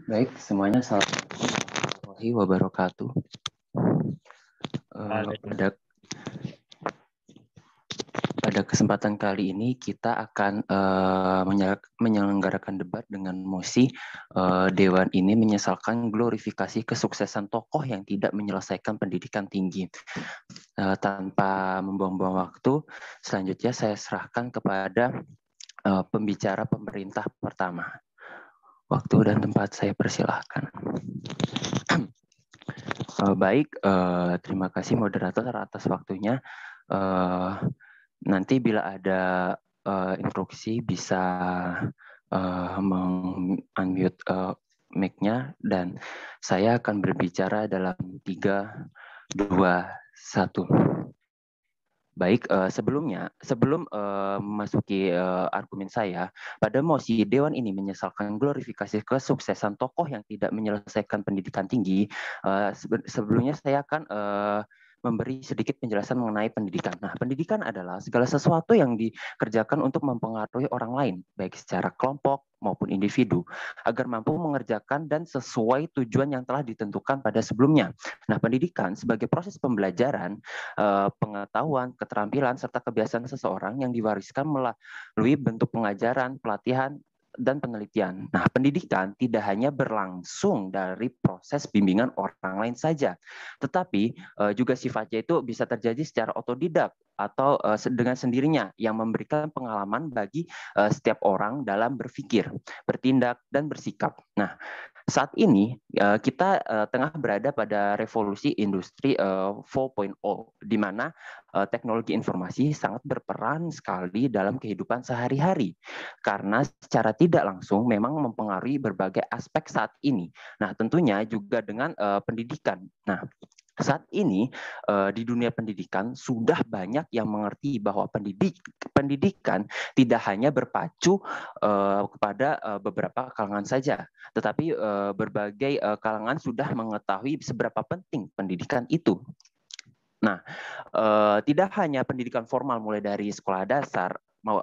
Baik, semuanya Assalamualaikum warahmatullahi wabarakatuh. Pada kesempatan kali ini kita akan menyelenggarakan debat dengan mosi Dewan ini menyesalkan glorifikasi kesuksesan tokoh yang tidak menyelesaikan pendidikan tinggi. Tanpa membuang-buang waktu, selanjutnya saya serahkan kepada pembicara pemerintah pertama. Waktu dan tempat saya persilahkan. Baik, terima kasih moderator atas waktunya. Nanti bila ada instruksi bisa unmute mic-nya dan saya akan berbicara dalam 3, 2, 1. Baik, sebelum memasuki argumen saya, pada mosi Dewan ini menyesalkan glorifikasi kesuksesan tokoh yang tidak menyelesaikan pendidikan tinggi. Sebelumnya saya akan memberi sedikit penjelasan mengenai pendidikan. Nah, pendidikan adalah segala sesuatu yang dikerjakan untuk mempengaruhi orang lain, baik secara kelompok maupun individu, agar mampu mengerjakan dan sesuai tujuan yang telah ditentukan pada sebelumnya. Nah, pendidikan sebagai proses pembelajaran, pengetahuan, keterampilan, serta kebiasaan seseorang yang diwariskan melalui bentuk pengajaran, pelatihan, dan penelitian. Nah, pendidikan tidak hanya berlangsung dari proses bimbingan orang lain saja, tetapi juga sifatnya itu bisa terjadi secara otodidak atau dengan sendirinya yang memberikan pengalaman bagi setiap orang dalam berpikir, bertindak, dan bersikap. Nah, saat ini kita tengah berada pada revolusi industri 4.0, di mana teknologi informasi sangat berperan sekali dalam kehidupan sehari-hari, karena secara tidak langsung memang mempengaruhi berbagai aspek saat ini. Nah, tentunya juga dengan pendidikan. Nah, saat ini di dunia pendidikan sudah banyak yang mengerti bahwa pendidikan tidak hanya berpacu kepada beberapa kalangan saja, tetapi berbagai kalangan sudah mengetahui seberapa penting pendidikan itu. Nah, tidak hanya pendidikan formal mulai dari sekolah dasar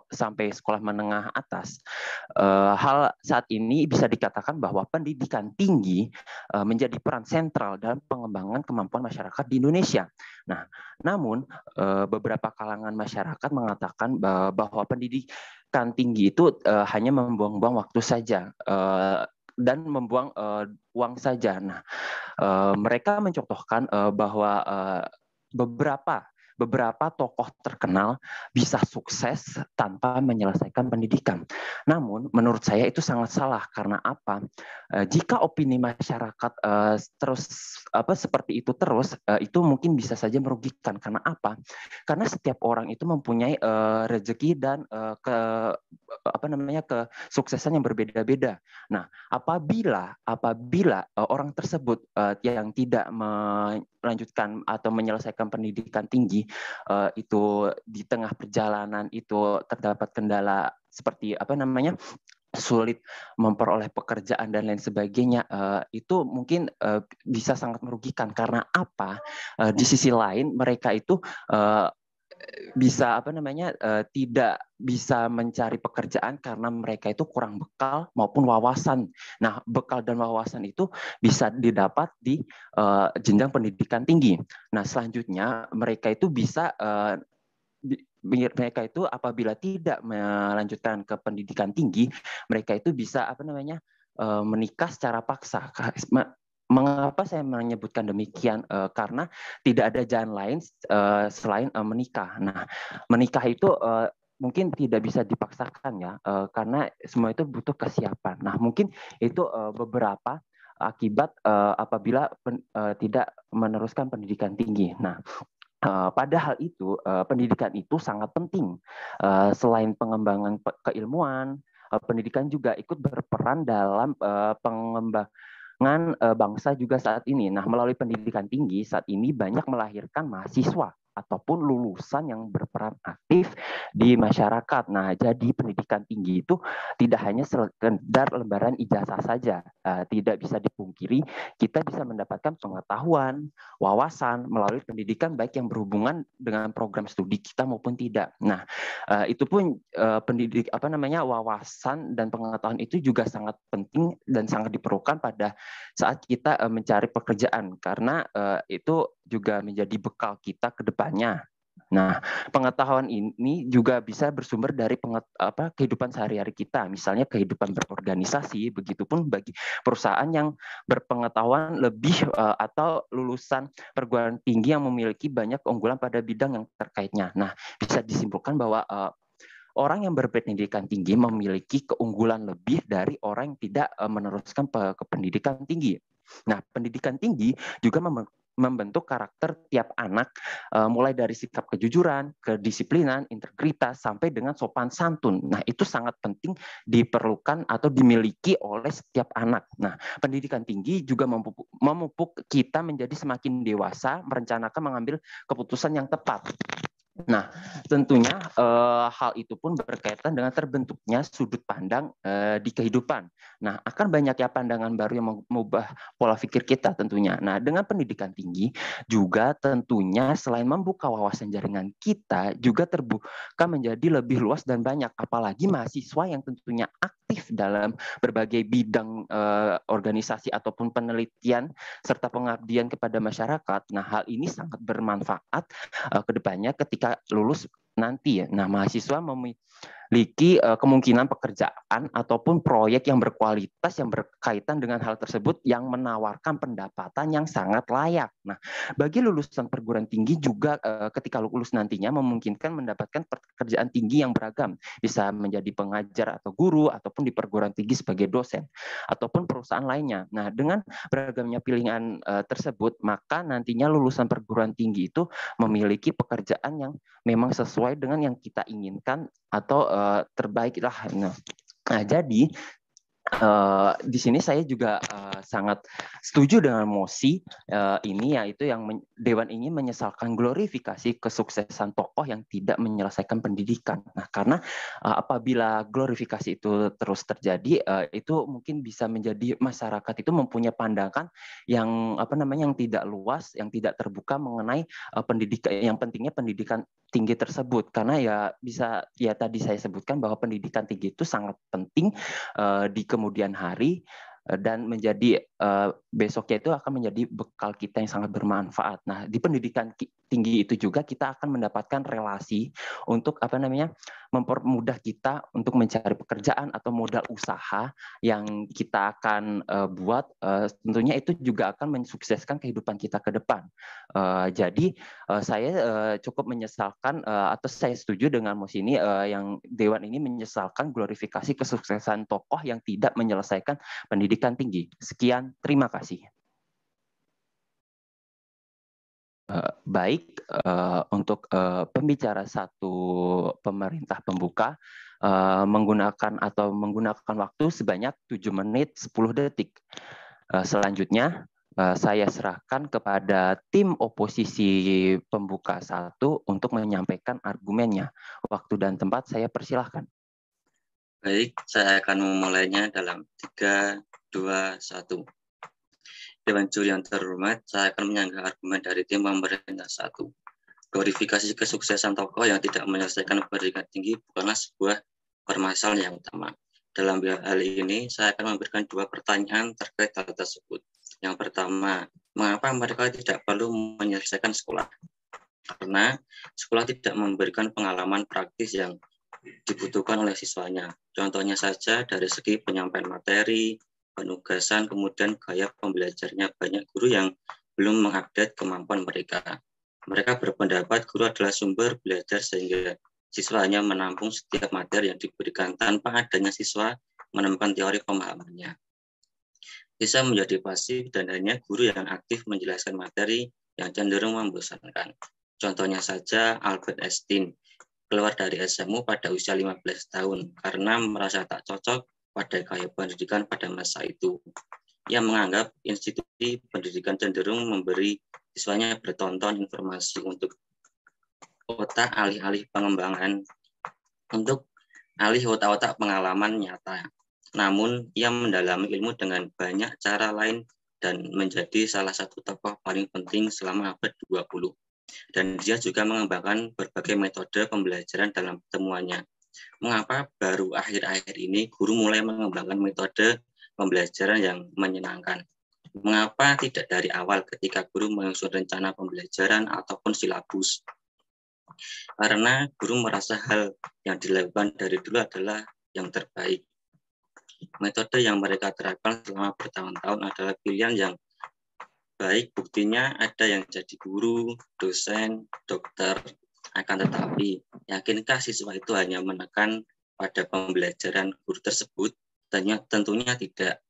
sampai sekolah menengah atas. Hal saat ini bisa dikatakan bahwa pendidikan tinggi menjadi peran sentral dalam pengembangan kemampuan masyarakat di Indonesia. Nah, namun beberapa kalangan masyarakat mengatakan bahwa pendidikan tinggi itu hanya membuang-buang waktu saja dan membuang uang saja. Nah, mereka mencontohkan bahwa beberapa tokoh terkenal bisa sukses tanpa menyelesaikan pendidikan. Namun menurut saya itu sangat salah. Karena apa? Jika opini masyarakat terus seperti itu terus, itu mungkin bisa saja merugikan. Karena apa? Karena setiap orang itu mempunyai rezeki dan kesuksesan yang berbeda-beda. Nah, apabila orang tersebut yang tidak melanjutkan atau menyelesaikan pendidikan tinggi, itu di tengah perjalanan itu terdapat kendala seperti sulit memperoleh pekerjaan dan lain sebagainya, itu mungkin bisa sangat merugikan. Karena apa? Di sisi lain mereka itu bisa tidak bisa mencari pekerjaan karena mereka itu kurang bekal maupun wawasan. Nah, bekal dan wawasan itu bisa didapat di jenjang pendidikan tinggi. Nah, selanjutnya mereka itu bisa mereka itu apabila tidak melanjutkan ke pendidikan tinggi, mereka itu bisa menikah secara paksa. Mengapa saya menyebutkan demikian? Karena tidak ada jalan lain selain menikah. Nah, menikah itu mungkin tidak bisa dipaksakan ya, karena semua itu butuh kesiapan. Nah, mungkin itu beberapa akibat apabila tidak meneruskan pendidikan tinggi. Nah, pada hal itu, pendidikan itu sangat penting. Selain pengembangan keilmuan, pendidikan juga ikut berperan dalam pengembangan bangsa juga saat ini. Nah, melalui pendidikan tinggi saat ini banyak melahirkan mahasiswa ataupun lulusan yang berperan aktif di masyarakat. Nah, jadi pendidikan tinggi itu tidak hanya sekedar lembaran ijazah saja. Tidak bisa dipungkiri, kita bisa mendapatkan pengetahuan, wawasan melalui pendidikan baik yang berhubungan dengan program studi kita maupun tidak. Nah, itu pun wawasan dan pengetahuan itu juga sangat penting dan sangat diperlukan pada saat kita mencari pekerjaan, karena itu juga menjadi bekal kita ke depannya. Nah, pengetahuan ini juga bisa bersumber dari kehidupan sehari-hari kita, misalnya kehidupan berorganisasi, begitupun bagi perusahaan yang berpengetahuan lebih atau lulusan perguruan tinggi yang memiliki banyak keunggulan pada bidang yang terkaitnya. Nah, bisa disimpulkan bahwa orang yang berpendidikan tinggi memiliki keunggulan lebih dari orang yang tidak meneruskan ke pendidikan tinggi. Nah, pendidikan tinggi juga membentuk karakter tiap anak, mulai dari sikap kejujuran, kedisiplinan, integritas, sampai dengan sopan santun. Nah, itu sangat penting diperlukan atau dimiliki oleh setiap anak. Nah, pendidikan tinggi juga memupuk kita menjadi semakin dewasa, merencanakan mengambil keputusan yang tepat. Nah, tentunya hal itu pun berkaitan dengan terbentuknya sudut pandang di kehidupan. Nah, akan banyaknya pandangan baru yang mengubah pola pikir kita tentunya. Nah, dengan pendidikan tinggi juga tentunya selain membuka wawasan jaringan kita, juga terbuka menjadi lebih luas dan banyak. Apalagi mahasiswa yang tentunya aktif dalam berbagai bidang organisasi ataupun penelitian serta pengabdian kepada masyarakat. Nah, hal ini sangat bermanfaat ke depannya ketika lulus nanti ya. Nah, mahasiswa memiliki kemungkinan pekerjaan ataupun proyek yang berkualitas yang berkaitan dengan hal tersebut yang menawarkan pendapatan yang sangat layak. Nah, bagi lulusan perguruan tinggi juga ketika lulus nantinya memungkinkan mendapatkan pekerjaan tinggi yang beragam, bisa menjadi pengajar atau guru ataupun di perguruan tinggi sebagai dosen ataupun perusahaan lainnya. Nah, dengan beragamnya pilihan tersebut, maka nantinya lulusan perguruan tinggi itu memiliki pekerjaan yang memang sesuai dengan yang kita inginkan atau terbaik lah. Nah, jadi di sini saya juga sangat setuju dengan mosi ini, yaitu yang Dewan ingin menyesalkan glorifikasi kesuksesan tokoh yang tidak menyelesaikan pendidikan. Nah, karena apabila glorifikasi itu terus terjadi, itu mungkin bisa menjadi masyarakat itu mempunyai pandangan yang yang tidak luas, yang tidak terbuka mengenai pendidikan, yang pentingnya pendidikan tinggi tersebut. Karena ya bisa ya tadi saya sebutkan bahwa pendidikan tinggi itu sangat penting di kemudian hari, dan menjadi besoknya itu akan menjadi bekal kita yang sangat bermanfaat. Nah, di pendidikan tinggi itu juga kita akan mendapatkan relasi untuk mempermudah kita untuk mencari pekerjaan atau modal usaha yang kita akan buat. Tentunya itu juga akan mensukseskan kehidupan kita ke depan. Jadi saya cukup menyesalkan atau saya setuju dengan mosi ini, yang Dewan ini menyesalkan glorifikasi kesuksesan tokoh yang tidak menyelesaikan pendidikan tinggi. Sekian, terima kasih. Baik, untuk pembicara satu pemerintah pembuka menggunakan waktu sebanyak 7 menit 10 detik. Selanjutnya saya serahkan kepada tim oposisi pembuka satu untuk menyampaikan argumennya. Waktu dan tempat saya persilahkan. Baik, saya akan memulainya dalam 3, 2, 1. Dewan Juri yang terhormat, saya akan menyanggah argumen dari tim pemerintah satu. Glorifikasi kesuksesan tokoh yang tidak menyelesaikan pendidikan tinggi bukanlah sebuah permasalahan yang utama. Dalam hal ini, saya akan memberikan 2 pertanyaan terkait hal tersebut. Yang pertama, mengapa mereka tidak perlu menyelesaikan sekolah? Karena sekolah tidak memberikan pengalaman praktis yang dibutuhkan oleh siswanya. Contohnya saja dari segi penyampaian materi, penugasan, kemudian gaya pembelajarnya. Banyak guru yang belum mengupdate kemampuan mereka. Mereka berpendapat guru adalah sumber belajar sehingga siswa hanya menampung setiap materi yang diberikan tanpa adanya siswa menemukan teori pemahamannya. Siswa menjadi pasif dan hanya guru yang aktif menjelaskan materi yang cenderung membosankan. Contohnya saja Albert Einstein keluar dari SMU pada usia 15 tahun karena merasa tak cocok pada gaya pendidikan pada masa itu. Ia menganggap institusi pendidikan cenderung memberi siswanya bertonton informasi untuk otak alih-alih pengembangan untuk alih otak-otak pengalaman nyata. Namun, ia mendalami ilmu dengan banyak cara lain dan menjadi salah satu tokoh paling penting selama abad 20. Dan dia juga mengembangkan berbagai metode pembelajaran dalam pertemuannya. Mengapa baru akhir-akhir ini guru mulai mengembangkan metode pembelajaran yang menyenangkan? Mengapa tidak dari awal ketika guru menyusun rencana pembelajaran ataupun silabus? Karena guru merasa hal yang dilakukan dari dulu adalah yang terbaik. Metode yang mereka terapkan selama bertahun-tahun adalah pilihan yang baik. Buktinya ada yang jadi guru, dosen, dokter. Akan tetapi, yakinkah siswa itu hanya menekan pada pembelajaran guru tersebut? Tentunya tidak.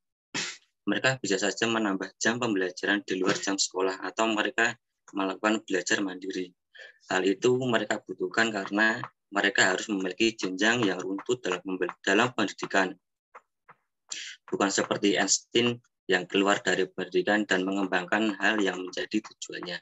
Mereka bisa saja menambah jam pembelajaran di luar jam sekolah atau mereka melakukan belajar mandiri. Hal itu mereka butuhkan karena mereka harus memiliki jenjang yang runtut dalam pendidikan. Bukan seperti Einstein yang keluar dari pendidikan dan mengembangkan hal yang menjadi tujuannya.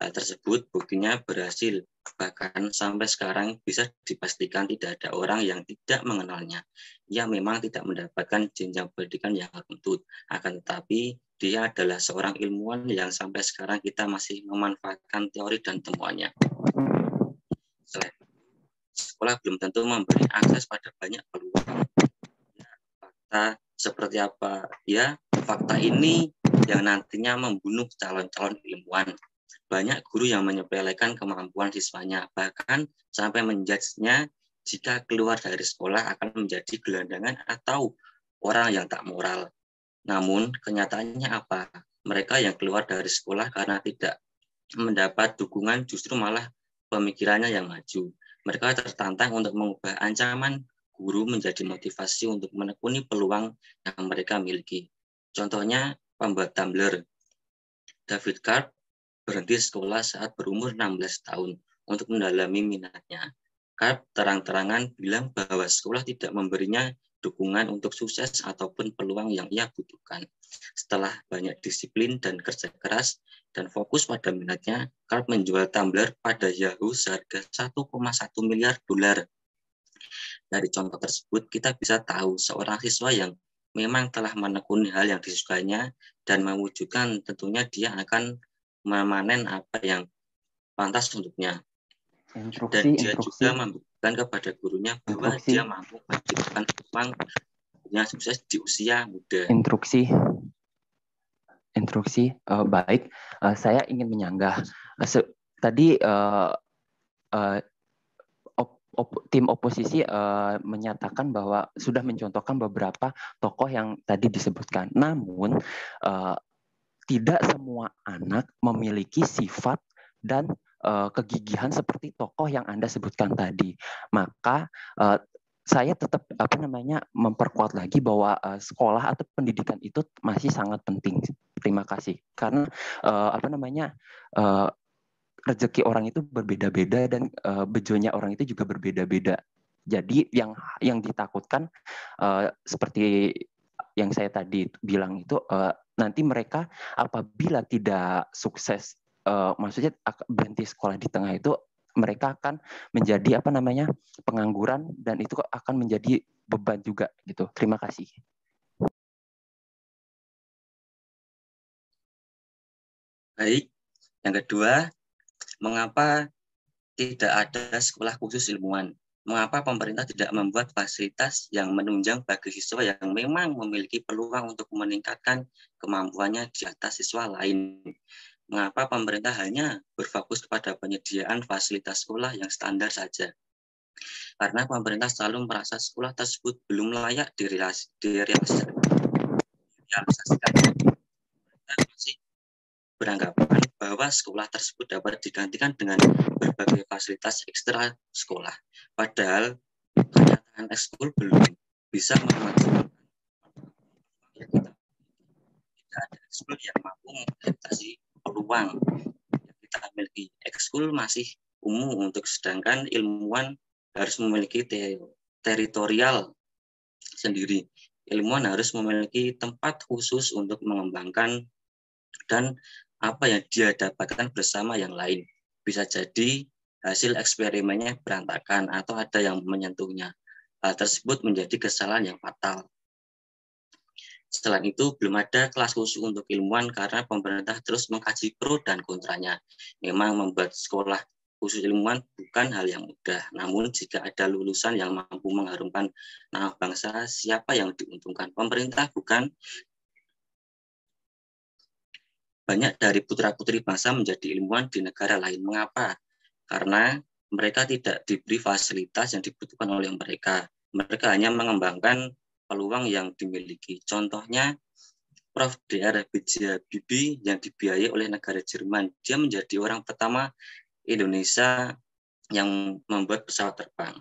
Hal tersebut buktinya berhasil. Bahkan sampai sekarang bisa dipastikan tidak ada orang yang tidak mengenalnya. Ia memang tidak mendapatkan jenjang pendidikan yang runtut. Akan tetapi dia adalah seorang ilmuwan yang sampai sekarang kita masih memanfaatkan teori dan temuannya. Selain itu, sekolah belum tentu memberi akses pada banyak peluang. Fakta seperti apa? Ya, fakta ini yang nantinya membunuh calon-calon ilmuwan. Banyak guru yang menyepelekan kemampuan siswanya, bahkan sampai menjudge-nya jika keluar dari sekolah akan menjadi gelandangan atau orang yang tak moral. Namun, kenyataannya apa? Mereka yang keluar dari sekolah karena tidak mendapat dukungan justru malah pemikirannya yang maju. Mereka tertantang untuk mengubah ancaman guru menjadi motivasi untuk menekuni peluang yang mereka miliki. Contohnya, pembuat Tumblr, David Karp, berhenti sekolah saat berumur 16 tahun untuk mendalami minatnya. Karp terang-terangan bilang bahwa sekolah tidak memberinya dukungan untuk sukses ataupun peluang yang ia butuhkan. Setelah banyak disiplin dan kerja keras dan fokus pada minatnya, Karp menjual Tumblr pada Yahoo seharga 1,1 miliar dolar. Dari contoh tersebut, kita bisa tahu seorang siswa yang memang telah menekuni hal yang disukainya dan mewujudkan, tentunya dia akan memanen apa yang pantas untuknya. Dan dia juga membuktikan kepada gurunya bahwa dia mampu menciptakan peluang yang sukses di usia muda. Baik. Saya ingin menyanggah. Tadi tim oposisi menyatakan bahwa sudah mencontohkan beberapa tokoh yang tadi disebutkan. Namun tidak semua anak memiliki sifat dan kegigihan seperti tokoh yang Anda sebutkan tadi. Maka saya tetap memperkuat lagi bahwa sekolah atau pendidikan itu masih sangat penting. Terima kasih. Karena rezeki orang itu berbeda-beda dan bejonya orang itu juga berbeda-beda. Jadi yang ditakutkan seperti yang saya tadi bilang itu nanti mereka apabila tidak sukses, maksudnya berhenti sekolah di tengah itu, mereka akan menjadi pengangguran dan itu akan menjadi beban juga gitu. Terima kasih. Baik, yang kedua, mengapa tidak ada sekolah khusus ilmuwan? Mengapa pemerintah tidak membuat fasilitas yang menunjang bagi siswa yang memang memiliki peluang untuk meningkatkan kemampuannya di atas siswa lain? Mengapa pemerintah hanya berfokus kepada penyediaan fasilitas sekolah yang standar saja? Karena pemerintah selalu merasa sekolah tersebut belum layak direalisasikan. Pemerintah masih beranggapan bahwa sekolah tersebut dapat digantikan dengan berbagai fasilitas ekstra sekolah. Padahal kenyataan ekskul belum bisa memaksimalkan yang kita miliki. Tidak ada ekskul yang mampu mengatasi peluang yang kita miliki. Ekskul masih umum sedangkan ilmuwan harus memiliki teritorial sendiri. Ilmuwan harus memiliki tempat khusus untuk mengembangkan dan apa yang dia dapatkan bersama yang lain. Bisa jadi hasil eksperimennya berantakan atau ada yang menyentuhnya. Hal tersebut menjadi kesalahan yang fatal. Selain itu, belum ada kelas khusus untuk ilmuwan karena pemerintah terus mengkaji pro dan kontranya. Memang membuat sekolah khusus ilmuwan bukan hal yang mudah. Namun jika ada lulusan yang mampu mengharumkan nama bangsa, siapa yang diuntungkan? Pemerintah bukan. Banyak dari putra-putri bangsa menjadi ilmuwan di negara lain. Mengapa? Karena mereka tidak diberi fasilitas yang dibutuhkan oleh mereka. Mereka hanya mengembangkan peluang yang dimiliki. Contohnya, Prof. Dr. B.J. Habibie yang dibiayai oleh negara Jerman. Dia menjadi orang pertama Indonesia yang membuat pesawat terbang.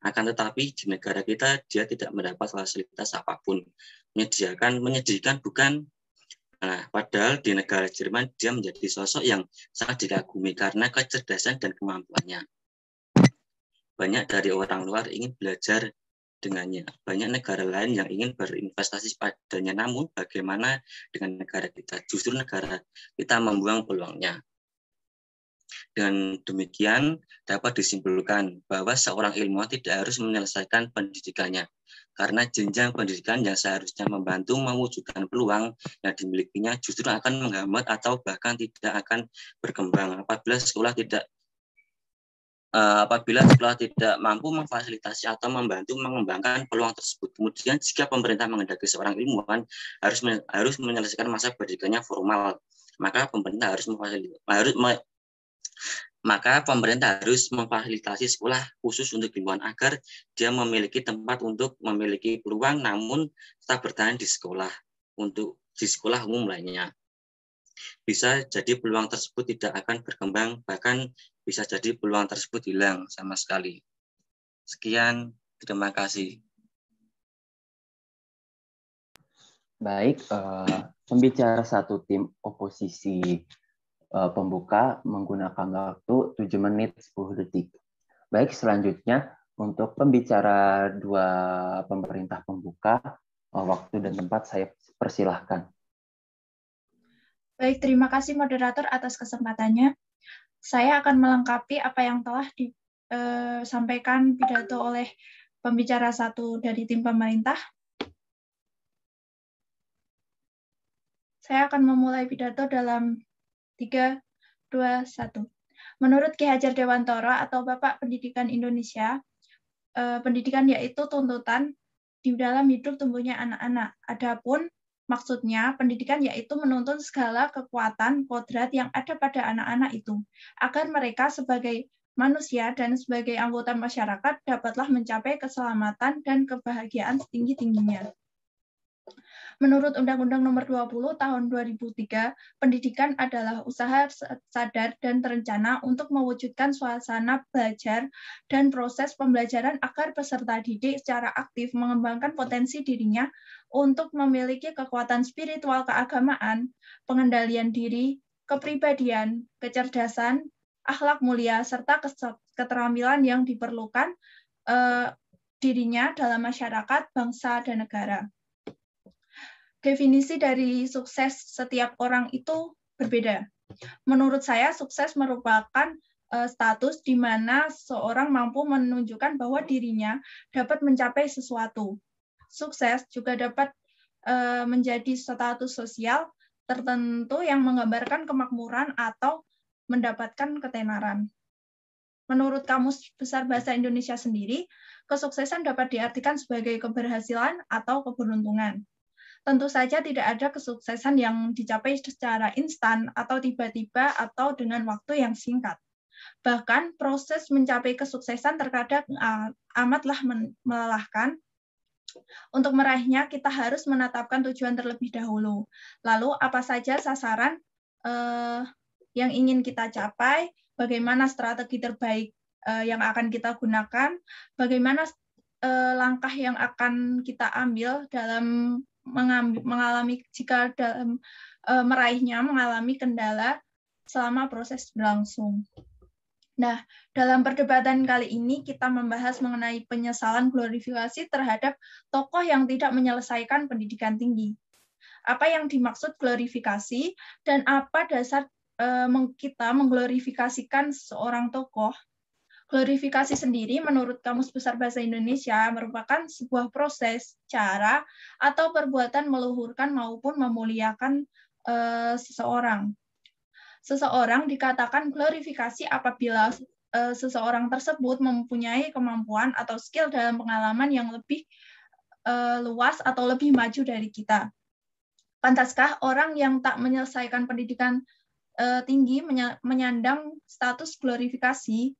Akan tetapi di negara kita dia tidak mendapat fasilitas apapun. Menyedihkan bukan. Nah, padahal di negara Jerman dia menjadi sosok yang sangat dikagumi karena kecerdasan dan kemampuannya. Banyak dari orang luar ingin belajar dengannya. Banyak negara lain yang ingin berinvestasi padanya. Namun bagaimana dengan negara kita? Justru negara kita membuang peluangnya. Dengan demikian dapat disimpulkan bahwa seorang ilmuwan tidak harus menyelesaikan pendidikannya. Karena jenjang pendidikan yang seharusnya membantu mewujudkan peluang yang dimilikinya justru akan menghambat atau bahkan tidak akan berkembang apabila sekolah tidak mampu memfasilitasi atau membantu mengembangkan peluang tersebut. Kemudian jika pemerintah menghendaki seorang ilmuwan harus menyelesaikan masa pendidikannya formal, maka pemerintah harus memfasilitasi sekolah khusus untuk ilmuwan agar dia memiliki tempat untuk memiliki peluang namun tetap bertahan di sekolah umum lainnya. Bisa jadi peluang tersebut tidak akan berkembang, bahkan bisa jadi peluang tersebut hilang sama sekali. Sekian, terima kasih. Baik, pembicara satu tim oposisi pembuka menggunakan waktu 7 menit 10 detik. Baik, selanjutnya untuk pembicara dua pemerintah pembuka, waktu dan tempat saya persilahkan. Baik, terima kasih moderator atas kesempatannya. Saya akan melengkapi apa yang telah disampaikan pidato oleh pembicara satu dari tim pemerintah. Saya akan memulai pidato dalam 3, 2, 1. Menurut Ki Hajar Dewantara atau Bapak Pendidikan Indonesia, pendidikan yaitu tuntutan di dalam hidup tumbuhnya anak-anak. Adapun maksudnya, pendidikan yaitu menuntun segala kekuatan, kodrat yang ada pada anak-anak itu, agar mereka sebagai manusia dan sebagai anggota masyarakat dapatlah mencapai keselamatan dan kebahagiaan setinggi-tingginya. Menurut Undang-Undang Nomor 20 Tahun 2003, pendidikan adalah usaha sadar dan terencana untuk mewujudkan suasana belajar dan proses pembelajaran agar peserta didik secara aktif mengembangkan potensi dirinya untuk memiliki kekuatan spiritual keagamaan, pengendalian diri, kepribadian, kecerdasan, akhlak mulia, serta keterampilan yang diperlukan dirinya dalam masyarakat, bangsa, dan negara. Definisi dari sukses setiap orang itu berbeda. Menurut saya, sukses merupakan status di mana seorang mampu menunjukkan bahwa dirinya dapat mencapai sesuatu. Sukses juga dapat menjadi status sosial tertentu yang menggambarkan kemakmuran atau mendapatkan ketenaran. Menurut Kamus Besar Bahasa Indonesia sendiri, kesuksesan dapat diartikan sebagai keberhasilan atau keberuntungan. Tentu saja tidak ada kesuksesan yang dicapai secara instan atau tiba-tiba atau dengan waktu yang singkat. Bahkan proses mencapai kesuksesan terkadang amatlah melelahkan. Untuk meraihnya, kita harus menetapkan tujuan terlebih dahulu. Lalu apa saja sasaran yang ingin kita capai, bagaimana strategi terbaik yang akan kita gunakan, bagaimana langkah yang akan kita ambil dalam mengalami jika dalam meraihnya mengalami kendala selama proses berlangsung. Nah, dalam perdebatan kali ini kita membahas mengenai penyesalan glorifikasi terhadap tokoh yang tidak menyelesaikan pendidikan tinggi. Apa yang dimaksud glorifikasi dan apa dasar kita mengglorifikasikan seorang tokoh? Glorifikasi sendiri menurut Kamus Besar Bahasa Indonesia merupakan sebuah proses, cara, atau perbuatan meluhurkan maupun memuliakan seseorang. Seseorang dikatakan glorifikasi apabila seseorang tersebut mempunyai kemampuan atau skill dalam pengalaman yang lebih luas atau lebih maju dari kita. Pantaskah orang yang tak menyelesaikan pendidikan tinggi menyandang status glorifikasi?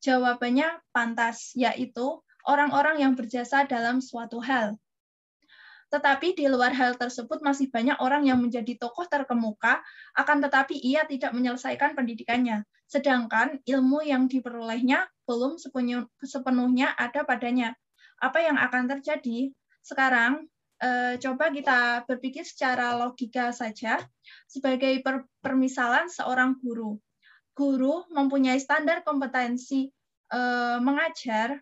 Jawabannya pantas, yaitu orang-orang yang berjasa dalam suatu hal. Tetapi di luar hal tersebut masih banyak orang yang menjadi tokoh terkemuka, akan tetapi ia tidak menyelesaikan pendidikannya. Sedangkan ilmu yang diperolehnya belum sepenuhnya ada padanya. Apa yang akan terjadi? Sekarang, coba kita berpikir secara logika saja. Sebagai permisalan seorang guru. Guru mempunyai standar kompetensi mengajar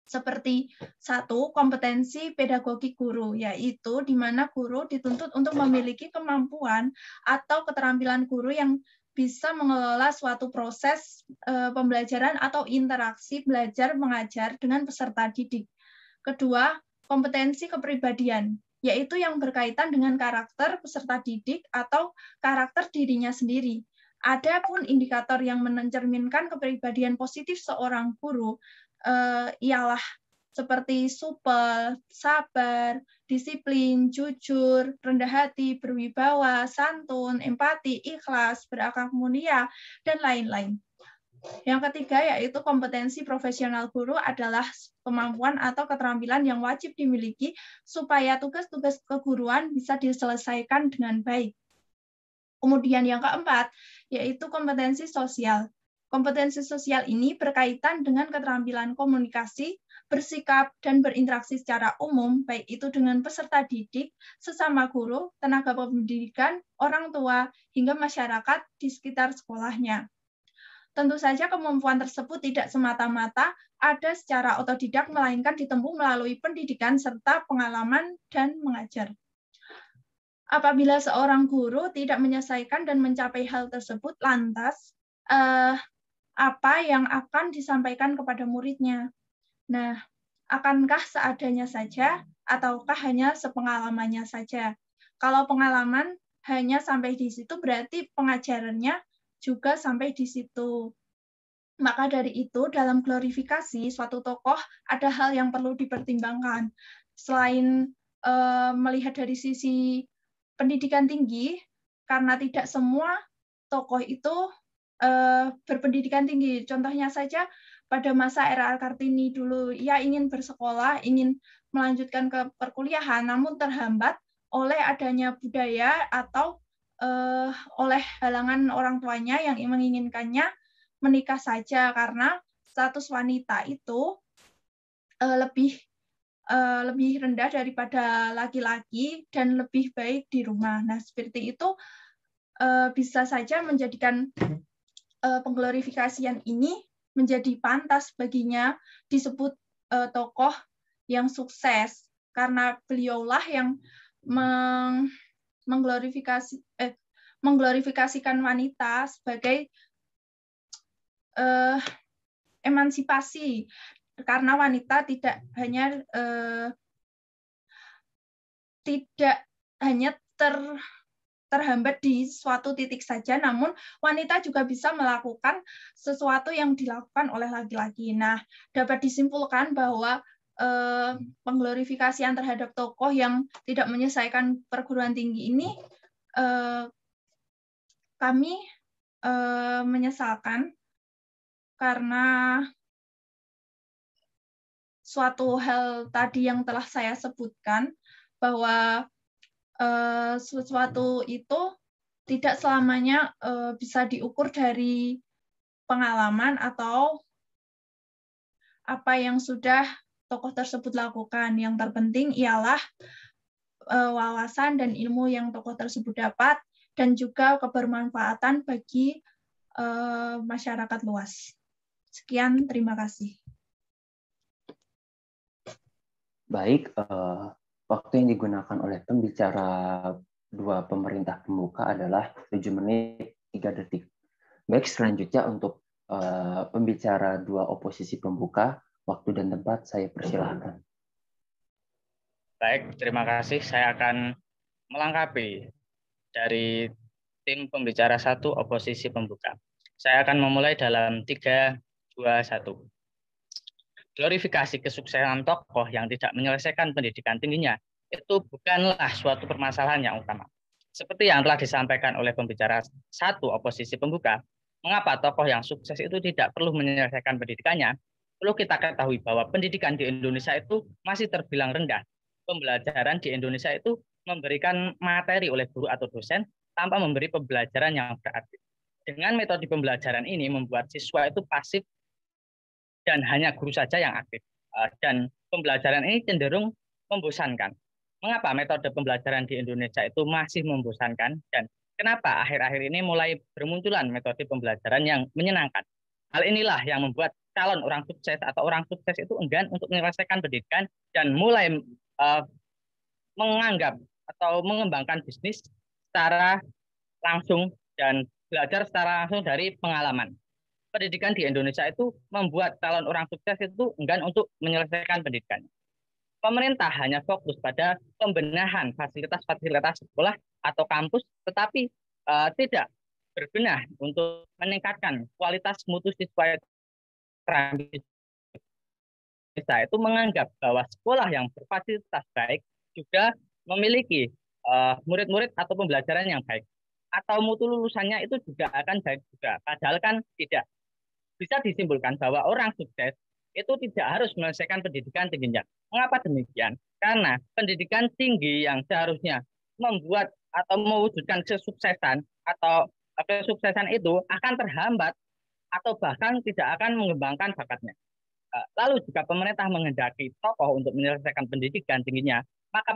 seperti 1, kompetensi pedagogi guru, yaitu di mana guru dituntut untuk memiliki kemampuan atau keterampilan guru yang bisa mengelola suatu proses pembelajaran atau interaksi belajar mengajar dengan peserta didik. Kedua, kompetensi kepribadian, yaitu yang berkaitan dengan karakter peserta didik atau karakter dirinya sendiri. Adapun indikator yang mencerminkan kepribadian positif seorang guru ialah seperti supel, sabar, disiplin, jujur, rendah hati, berwibawa, santun, empati, ikhlas, berakhlak mulia, dan lain-lain. Yang ketiga yaitu kompetensi profesional guru adalah kemampuan atau keterampilan yang wajib dimiliki supaya tugas-tugas keguruan bisa diselesaikan dengan baik. Kemudian yang keempat yaitu kompetensi sosial. Kompetensi sosial ini berkaitan dengan keterampilan komunikasi, bersikap, dan berinteraksi secara umum, baik itu dengan peserta didik, sesama guru, tenaga pendidikan, orang tua, hingga masyarakat di sekitar sekolahnya. Tentu saja kemampuan tersebut tidak semata-mata ada secara otodidak, melainkan ditempuh melalui pendidikan serta pengalaman dan mengajar. Apabila seorang guru tidak menyelesaikan dan mencapai hal tersebut, lantas apa yang akan disampaikan kepada muridnya? Nah, akankah seadanya saja ataukah hanya sepengalamannya saja? Kalau pengalaman hanya sampai di situ, berarti pengajarannya juga sampai di situ. Maka dari itu, dalam glorifikasi suatu tokoh ada hal yang perlu dipertimbangkan. Selain melihat dari sisi pendidikan tinggi, karena tidak semua tokoh itu berpendidikan tinggi. Contohnya saja pada masa era Kartini dulu, ia ingin bersekolah, ingin melanjutkan ke perkuliahan, namun terhambat oleh adanya budaya atau oleh halangan orang tuanya yang menginginkannya menikah saja karena status wanita itu lebih rendah daripada laki-laki dan lebih baik di rumah. Nah, seperti itu bisa saja menjadikan pengglorifikasian ini menjadi pantas baginya disebut tokoh yang sukses karena beliaulah yang mengglorifikasikan wanita sebagai emansipasi karena wanita tidak hanya terhambat di suatu titik saja, namun wanita juga bisa melakukan sesuatu yang dilakukan oleh laki-laki. Nah, dapat disimpulkan bahwa pengglorifikasian terhadap tokoh yang tidak menyelesaikan perguruan tinggi ini kami menyesalkan karena suatu hal tadi yang telah saya sebutkan bahwa sesuatu itu tidak selamanya bisa diukur dari pengalaman atau apa yang sudah tokoh tersebut lakukan. Yang terpenting ialah wawasan dan ilmu yang tokoh tersebut dapat dan juga kebermanfaatan bagi masyarakat luas. Sekian, terima kasih. Baik, waktu yang digunakan oleh pembicara dua pemerintah pembuka adalah 7 menit 3 detik. Baik, selanjutnya untuk Pembicara dua oposisi pembuka, waktu dan tempat saya persilahkan. Baik, terima kasih. Saya akan melengkapi dari tim pembicara satu oposisi pembuka. Saya akan memulai dalam 3, 2, 1. Glorifikasi kesuksesan tokoh yang tidak menyelesaikan pendidikan tingginya itu bukanlah suatu permasalahan yang utama. Seperti yang telah disampaikan oleh pembicara satu oposisi pembuka, mengapa tokoh yang sukses itu tidak perlu menyelesaikan pendidikannya? Perlu kita ketahui bahwa pendidikan di Indonesia itu masih terbilang rendah. Pembelajaran di Indonesia itu memberikan materi oleh guru atau dosen tanpa memberi pembelajaran yang berarti. Dengan metode pembelajaran ini membuat siswa itu pasif dan hanya guru saja yang aktif. Dan pembelajaran ini cenderung membosankan. Mengapa metode pembelajaran di Indonesia itu masih membosankan dan kenapa akhir-akhir ini mulai bermunculan metode pembelajaran yang menyenangkan? Hal inilah yang membuat calon orang sukses atau orang sukses itu enggan untuk menyelesaikan pendidikan dan mulai menganggap atau mengembangkan bisnis secara langsung dan belajar secara langsung dari pengalaman. Pendidikan di Indonesia itu membuat calon orang sukses itu enggan untuk menyelesaikan pendidikannya. Pemerintah hanya fokus pada pembenahan fasilitas-fasilitas sekolah atau kampus, tetapi tidak berbenah untuk meningkatkan kualitas mutu siswa. Itu menganggap bahwa sekolah yang berfasilitas baik juga memiliki murid-murid atau pembelajaran yang baik, atau mutu lulusannya itu juga akan baik juga, padahal kan tidak. Bisa disimpulkan bahwa orang sukses itu tidak harus menyelesaikan pendidikan tingginya. Mengapa demikian? Karena pendidikan tinggi yang seharusnya membuat atau mewujudkan kesuksesan atau kesuksesan itu akan terhambat atau bahkan tidak akan mengembangkan bakatnya. Lalu jika pemerintah menghendaki tokoh untuk menyelesaikan pendidikan tingginya, maka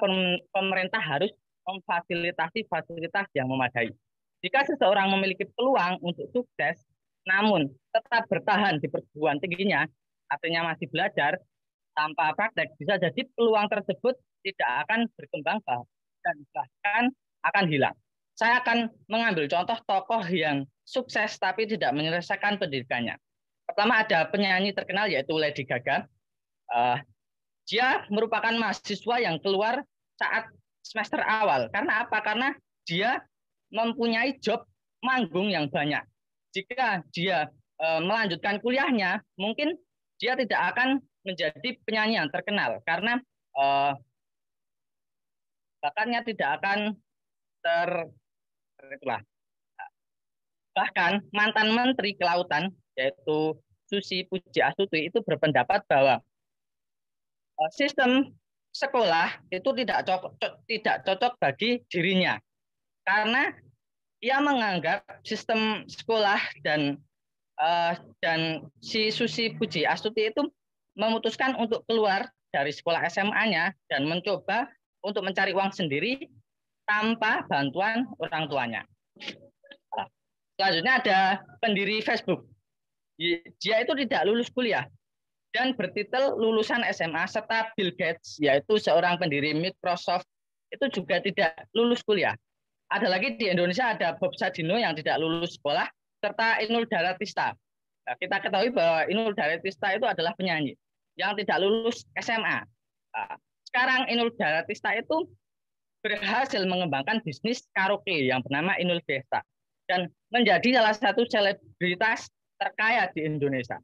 pemerintah harus memfasilitasi fasilitas yang memadai. Jika seseorang memiliki peluang untuk sukses, namun tetap bertahan di perguruan tingginya, artinya masih belajar tanpa praktek, bisa jadi peluang tersebut tidak akan berkembang dan bahkan akan hilang. Saya akan mengambil contoh tokoh yang sukses tapi tidak menyelesaikan pendidikannya. Pertama ada penyanyi terkenal yaitu Lady Gaga. Dia merupakan mahasiswa yang keluar saat semester awal. Karena apa? Karena dia mempunyai job manggung yang banyak. Jika dia melanjutkan kuliahnya, mungkin dia tidak akan menjadi penyanyi yang terkenal karena bakatnya tidak akan itulah. Bahkan mantan Menteri Kelautan yaitu Susi Pujiastuti itu berpendapat bahwa sistem sekolah itu tidak cocok bagi dirinya karena ia menganggap sistem sekolah dan si Susi Pujiastuti itu memutuskan untuk keluar dari sekolah SMA-nya dan mencoba untuk mencari uang sendiri tanpa bantuan orang tuanya. Selanjutnya ada pendiri Facebook. Dia itu tidak lulus kuliah dan bertitel lulusan SMA, serta Bill Gates yaitu seorang pendiri Microsoft itu juga tidak lulus kuliah. Ada lagi di Indonesia ada Bob Sadino yang tidak lulus sekolah, serta Inul Daratista. Nah, kita ketahui bahwa Inul Daratista itu adalah penyanyi yang tidak lulus SMA. Nah, sekarang Inul Daratista itu berhasil mengembangkan bisnis karaoke yang bernama Inul Desta dan menjadi salah satu selebritas terkaya di Indonesia.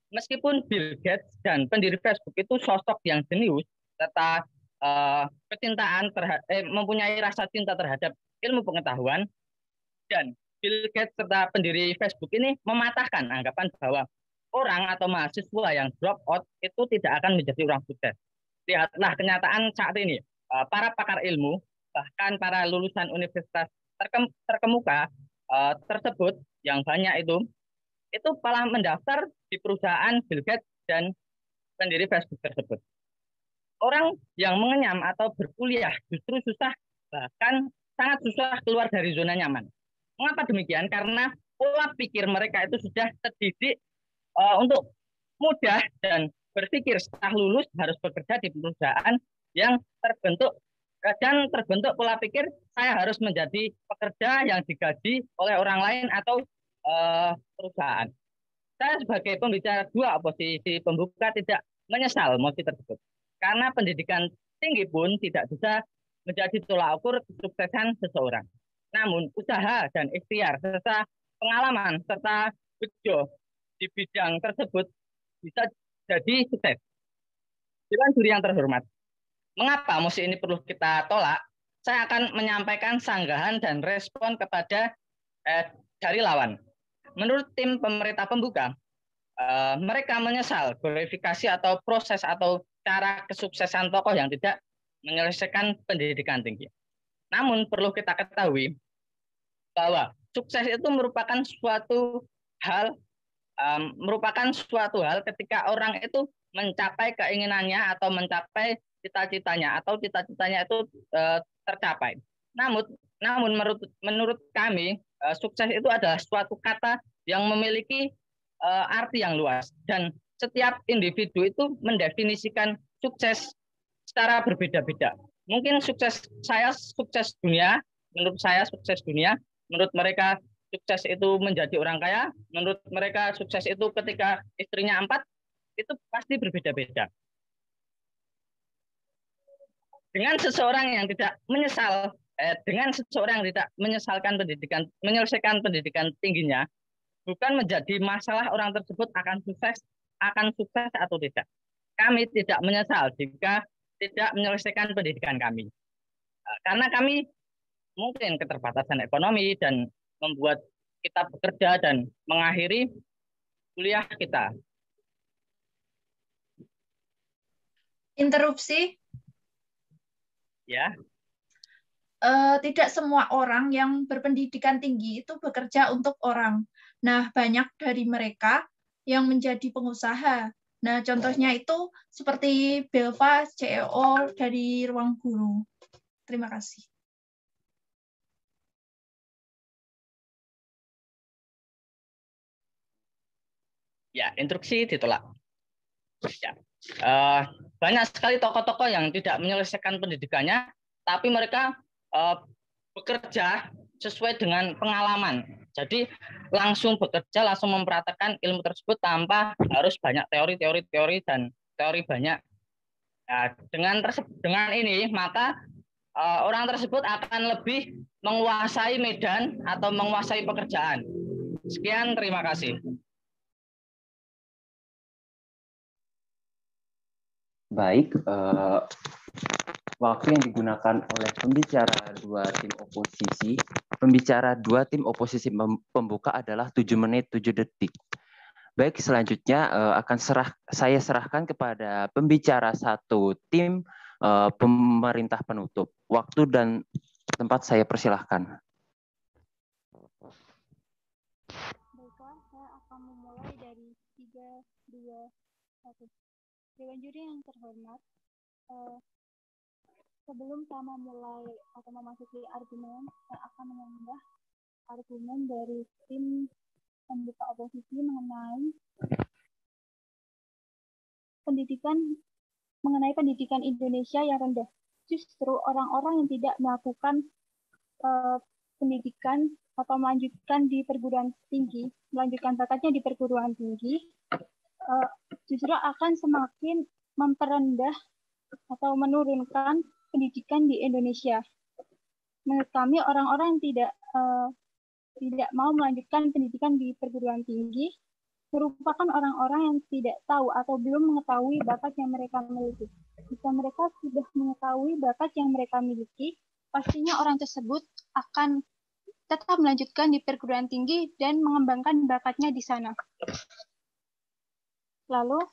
Meskipun Bill Gates dan pendiri Facebook itu sosok yang jenius, serta kecintaan mempunyai rasa cinta terhadap ilmu pengetahuan, dan Bill Gates serta pendiri Facebook ini mematahkan anggapan bahwa orang atau mahasiswa yang drop out itu tidak akan menjadi orang sukses. Lihatlah kenyataan saat ini, para pakar ilmu bahkan para lulusan universitas terkemuka tersebut yang banyak itu malah mendaftar di perusahaan Bill Gates dan pendiri Facebook tersebut. Orang yang mengenyam atau berkuliah justru susah, bahkan sangat susah keluar dari zona nyaman. Mengapa demikian? Karena pola pikir mereka itu sudah terdidik untuk mudah dan berpikir setelah lulus harus bekerja di perusahaan yang terbentuk pola pikir saya harus menjadi pekerja yang digaji oleh orang lain atau perusahaan. Saya sebagai pembicara dua oposisi pembuka tidak menyesal mosi tersebut. Karena pendidikan tinggi pun tidak bisa menjadi tolak ukur kesuksesan seseorang. Namun usaha dan ikhtiar serta pengalaman serta bejo di bidang tersebut bisa jadi sukses. Dewan juri yang terhormat, mengapa mosi ini perlu kita tolak? Saya akan menyampaikan sanggahan dan respon kepada dari lawan. Menurut tim pemerintah pembuka, mereka menyesal verifikasi atau proses atau cara kesuksesan tokoh yang tidak menyelesaikan pendidikan tinggi. Namun perlu kita ketahui bahwa sukses itu merupakan suatu hal ketika orang itu mencapai keinginannya atau mencapai cita-citanya atau cita-citanya itu tercapai. Namun menurut kami sukses itu adalah suatu kata yang memiliki arti yang luas dan setiap individu itu mendefinisikan sukses secara berbeda-beda. Mungkin sukses saya sukses dunia, menurut saya sukses dunia, menurut mereka sukses itu menjadi orang kaya, menurut mereka sukses itu ketika istrinya 4, itu pasti berbeda-beda. Dengan seseorang yang tidak menyelesaikan pendidikan tingginya, bukan menjadi masalah orang tersebut akan sukses atau tidak. Kami tidak menyesal jika tidak menyelesaikan pendidikan kami. Karena kami mungkin keterbatasan ekonomi dan membuat kita bekerja dan mengakhiri kuliah kita. Interupsi. Ya. Tidak semua orang yang berpendidikan tinggi itu bekerja untuk orang. Nah, banyak dari mereka yang menjadi pengusaha. Nah, contohnya itu seperti Belva CEO dari Ruang Guru. Terima kasih. Ya, instruksi ditolak. Ya. Banyak sekali tokoh-tokoh yang tidak menyelesaikan pendidikannya, tapi mereka bekerja sesuai dengan pengalaman. Jadi langsung bekerja, langsung mempraktekkan ilmu tersebut tanpa harus banyak teori dan teori banyak. Nah, dengan ini maka orang tersebut akan lebih menguasai medan atau menguasai pekerjaan. Sekian, terima kasih. Baik, waktu yang digunakan oleh pembicara dua tim oposisi pembuka adalah 7 menit 7 detik. Baik, selanjutnya saya serahkan kepada pembicara satu tim pemerintah penutup. Waktu dan tempat saya persilahkan. Baiklah, saya akan memulai dari 3, 2, 1. Dewan juri yang terhormat, sebelum saya memulai atau memasuki argumen, saya akan menambah argumen dari tim pembuka oposisi mengenai pendidikan Indonesia yang rendah. Justru orang-orang yang tidak melakukan pendidikan atau melanjutkan bakatnya di perguruan tinggi, justru akan semakin memperendah atau menurunkan pendidikan di Indonesia. Menurut kami, orang-orang yang tidak mau melanjutkan pendidikan di perguruan tinggi merupakan orang-orang yang tidak tahu atau belum mengetahui bakat yang mereka miliki. Jika mereka sudah mengetahui bakat yang mereka miliki, pastinya orang tersebut akan tetap melanjutkan di perguruan tinggi dan mengembangkan bakatnya di sana. Lalu,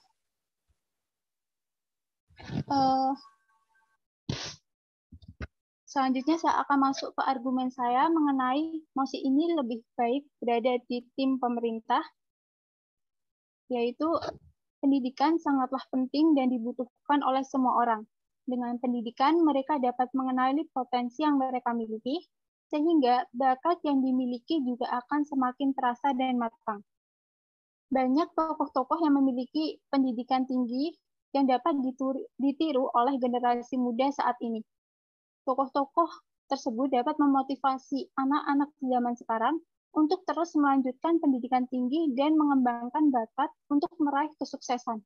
selanjutnya saya akan masuk ke argumen saya mengenai mosi ini lebih baik berada di tim pemerintah, yaitu pendidikan sangatlah penting dan dibutuhkan oleh semua orang. Dengan pendidikan, mereka dapat mengenali potensi yang mereka miliki, sehingga bakat yang dimiliki juga akan semakin terasa dan matang. Banyak tokoh-tokoh yang memiliki pendidikan tinggi yang dapat ditiru oleh generasi muda saat ini. Tokoh-tokoh tersebut dapat memotivasi anak-anak zaman sekarang untuk terus melanjutkan pendidikan tinggi dan mengembangkan bakat untuk meraih kesuksesan.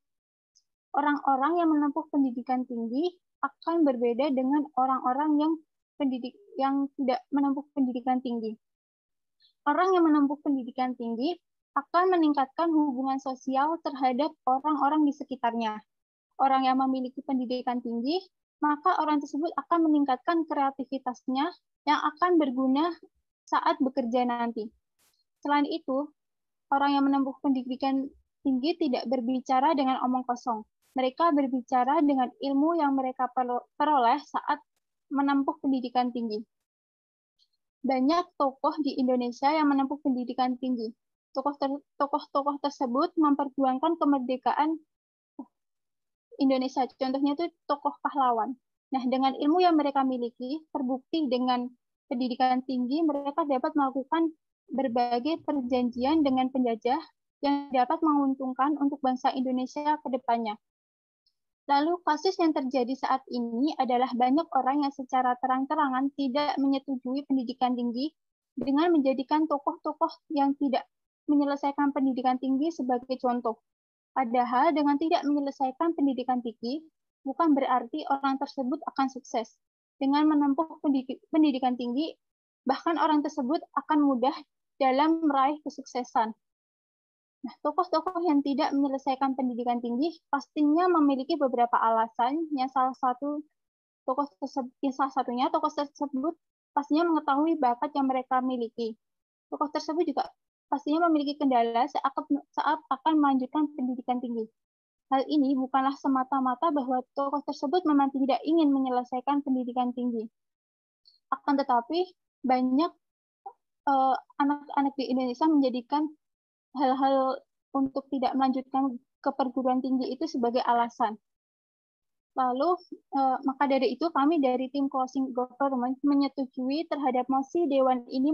Orang-orang yang menempuh pendidikan tinggi akan berbeda dengan orang-orang yang tidak menempuh pendidikan tinggi. Orang yang menempuh pendidikan tinggi akan meningkatkan hubungan sosial terhadap orang-orang di sekitarnya. Orang yang memiliki pendidikan tinggi, maka orang tersebut akan meningkatkan kreativitasnya yang akan berguna saat bekerja nanti. Selain itu, orang yang menempuh pendidikan tinggi tidak berbicara dengan omong kosong. Mereka berbicara dengan ilmu yang mereka peroleh saat menempuh pendidikan tinggi. Banyak tokoh di Indonesia yang menempuh pendidikan tinggi. Tokoh-tokoh tersebut memperjuangkan kemerdekaan Indonesia. Contohnya itu tokoh pahlawan. Nah, dengan ilmu yang mereka miliki, terbukti dengan pendidikan tinggi, mereka dapat melakukan berbagai perjanjian dengan penjajah yang dapat menguntungkan untuk bangsa Indonesia ke depannya. Lalu kasus yang terjadi saat ini adalah banyak orang yang secara terang-terangan tidak menyetujui pendidikan tinggi dengan menjadikan tokoh-tokoh yang tidak menyelesaikan pendidikan tinggi sebagai contoh. Padahal dengan tidak menyelesaikan pendidikan tinggi, bukan berarti orang tersebut akan sukses. Dengan menempuh pendidikan tinggi, bahkan orang tersebut akan mudah dalam meraih kesuksesan. Nah, tokoh-tokoh yang tidak menyelesaikan pendidikan tinggi pastinya memiliki beberapa alasan. Yang salah satunya tokoh tersebut pastinya mengetahui bakat yang mereka miliki. Tokoh tersebut juga pastinya memiliki kendala saat akan melanjutkan pendidikan tinggi. Hal ini bukanlah semata-mata bahwa tokoh tersebut memang tidak ingin menyelesaikan pendidikan tinggi. Akan tetapi banyak anak-anak di Indonesia menjadikan hal-hal untuk tidak melanjutkan ke perguruan tinggi itu sebagai alasan. Lalu, maka dari itu kami dari tim Closing Government menyetujui terhadap mosi Dewan ini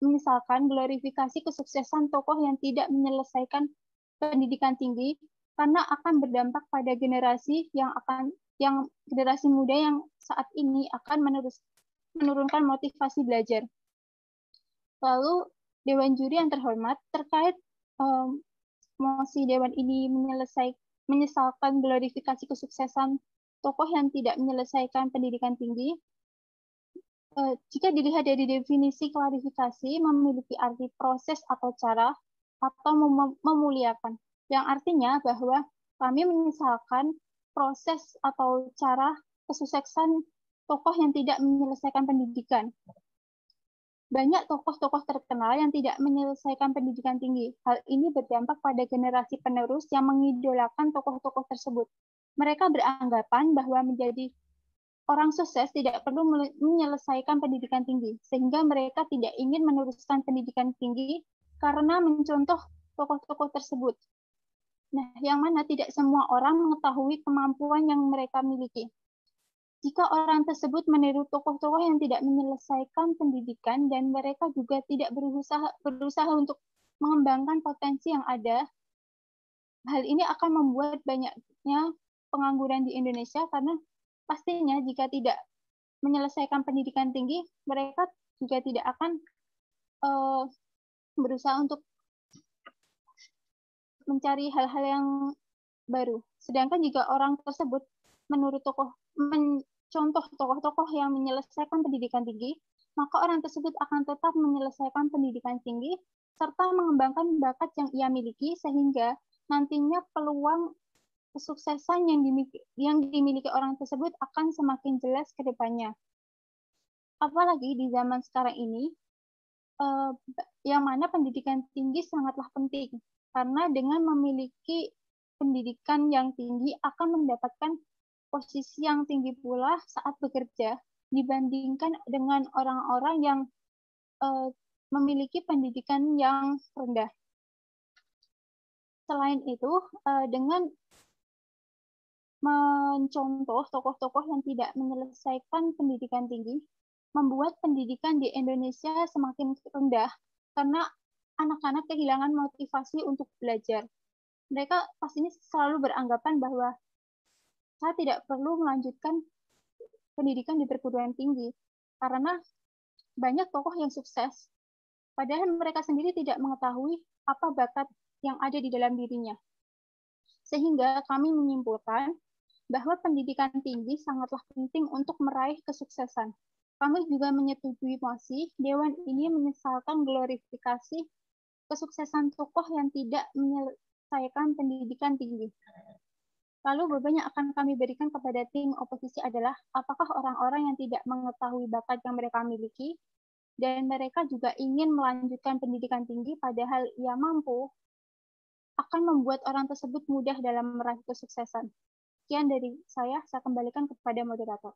menyesalkan glorifikasi kesuksesan tokoh yang tidak menyelesaikan pendidikan tinggi karena akan berdampak pada generasi yang generasi muda yang saat ini akan menurunkan motivasi belajar. Lalu, Dewan Juri yang terhormat terkait mosi Dewan ini menyesalkan glorifikasi kesuksesan tokoh yang tidak menyelesaikan pendidikan tinggi. Jika dilihat dari definisi klarifikasi, memiliki arti proses atau cara atau memuliakan, yang artinya bahwa kami menyesalkan proses atau cara kesuksesan tokoh yang tidak menyelesaikan pendidikan. Banyak tokoh-tokoh terkenal yang tidak menyelesaikan pendidikan tinggi. Hal ini berdampak pada generasi penerus yang mengidolakan tokoh-tokoh tersebut. Mereka beranggapan bahwa menjadi orang sukses tidak perlu menyelesaikan pendidikan tinggi, sehingga mereka tidak ingin meneruskan pendidikan tinggi karena mencontoh tokoh-tokoh tersebut. Nah, yang mana tidak semua orang mengetahui kemampuan yang mereka miliki. Jika orang tersebut meniru tokoh-tokoh yang tidak menyelesaikan pendidikan dan mereka juga tidak berusaha untuk mengembangkan potensi yang ada, hal ini akan membuat banyaknya pengangguran di Indonesia karena pastinya jika tidak menyelesaikan pendidikan tinggi, mereka juga tidak akan berusaha untuk mencari hal-hal yang baru. Sedangkan jika orang tersebut contoh tokoh-tokoh yang menyelesaikan pendidikan tinggi, maka orang tersebut akan tetap menyelesaikan pendidikan tinggi serta mengembangkan bakat yang ia miliki sehingga nantinya peluang kesuksesan yang dimiliki orang tersebut akan semakin jelas ke depannya. Apalagi di zaman sekarang ini, yang mana pendidikan tinggi sangatlah penting, karena dengan memiliki pendidikan yang tinggi akan mendapatkan posisi yang tinggi pula saat bekerja dibandingkan dengan orang-orang yang memiliki pendidikan yang rendah. Selain itu, dengan mencontoh tokoh-tokoh yang tidak menyelesaikan pendidikan tinggi, membuat pendidikan di Indonesia semakin rendah karena anak-anak kehilangan motivasi untuk belajar. Mereka pastinya selalu beranggapan bahwa saya tidak perlu melanjutkan pendidikan di perguruan tinggi karena banyak tokoh yang sukses padahal mereka sendiri tidak mengetahui apa bakat yang ada di dalam dirinya. Sehingga kami menyimpulkan bahwa pendidikan tinggi sangatlah penting untuk meraih kesuksesan. Kami juga menyetujui mosi, Dewan ini menyesalkan glorifikasi kesuksesan tokoh yang tidak menyelesaikan pendidikan tinggi. Lalu beban yang akan kami berikan kepada tim oposisi adalah apakah orang-orang yang tidak mengetahui bakat yang mereka miliki dan mereka juga ingin melanjutkan pendidikan tinggi padahal ia mampu, akan membuat orang tersebut mudah dalam meraih kesuksesan. Sekian dari saya kembalikan kepada moderator.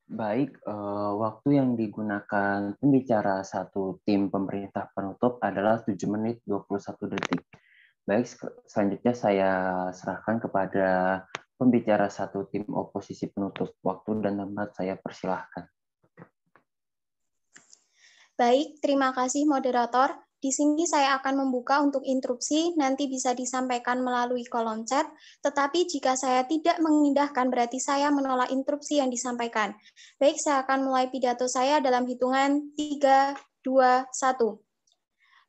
Baik, waktu yang digunakan pembicara satu tim pemerintah penutup adalah 7 menit 21 detik. Baik, selanjutnya saya serahkan kepada pembicara satu tim oposisi penutup. Waktu dan tempat saya persilahkan. Baik, terima kasih moderator. Di sini saya akan membuka untuk interupsi, nanti bisa disampaikan melalui kolom chat, tetapi jika saya tidak mengindahkan berarti saya menolak interupsi yang disampaikan. Baik, saya akan mulai pidato saya dalam hitungan 3, 2, 1.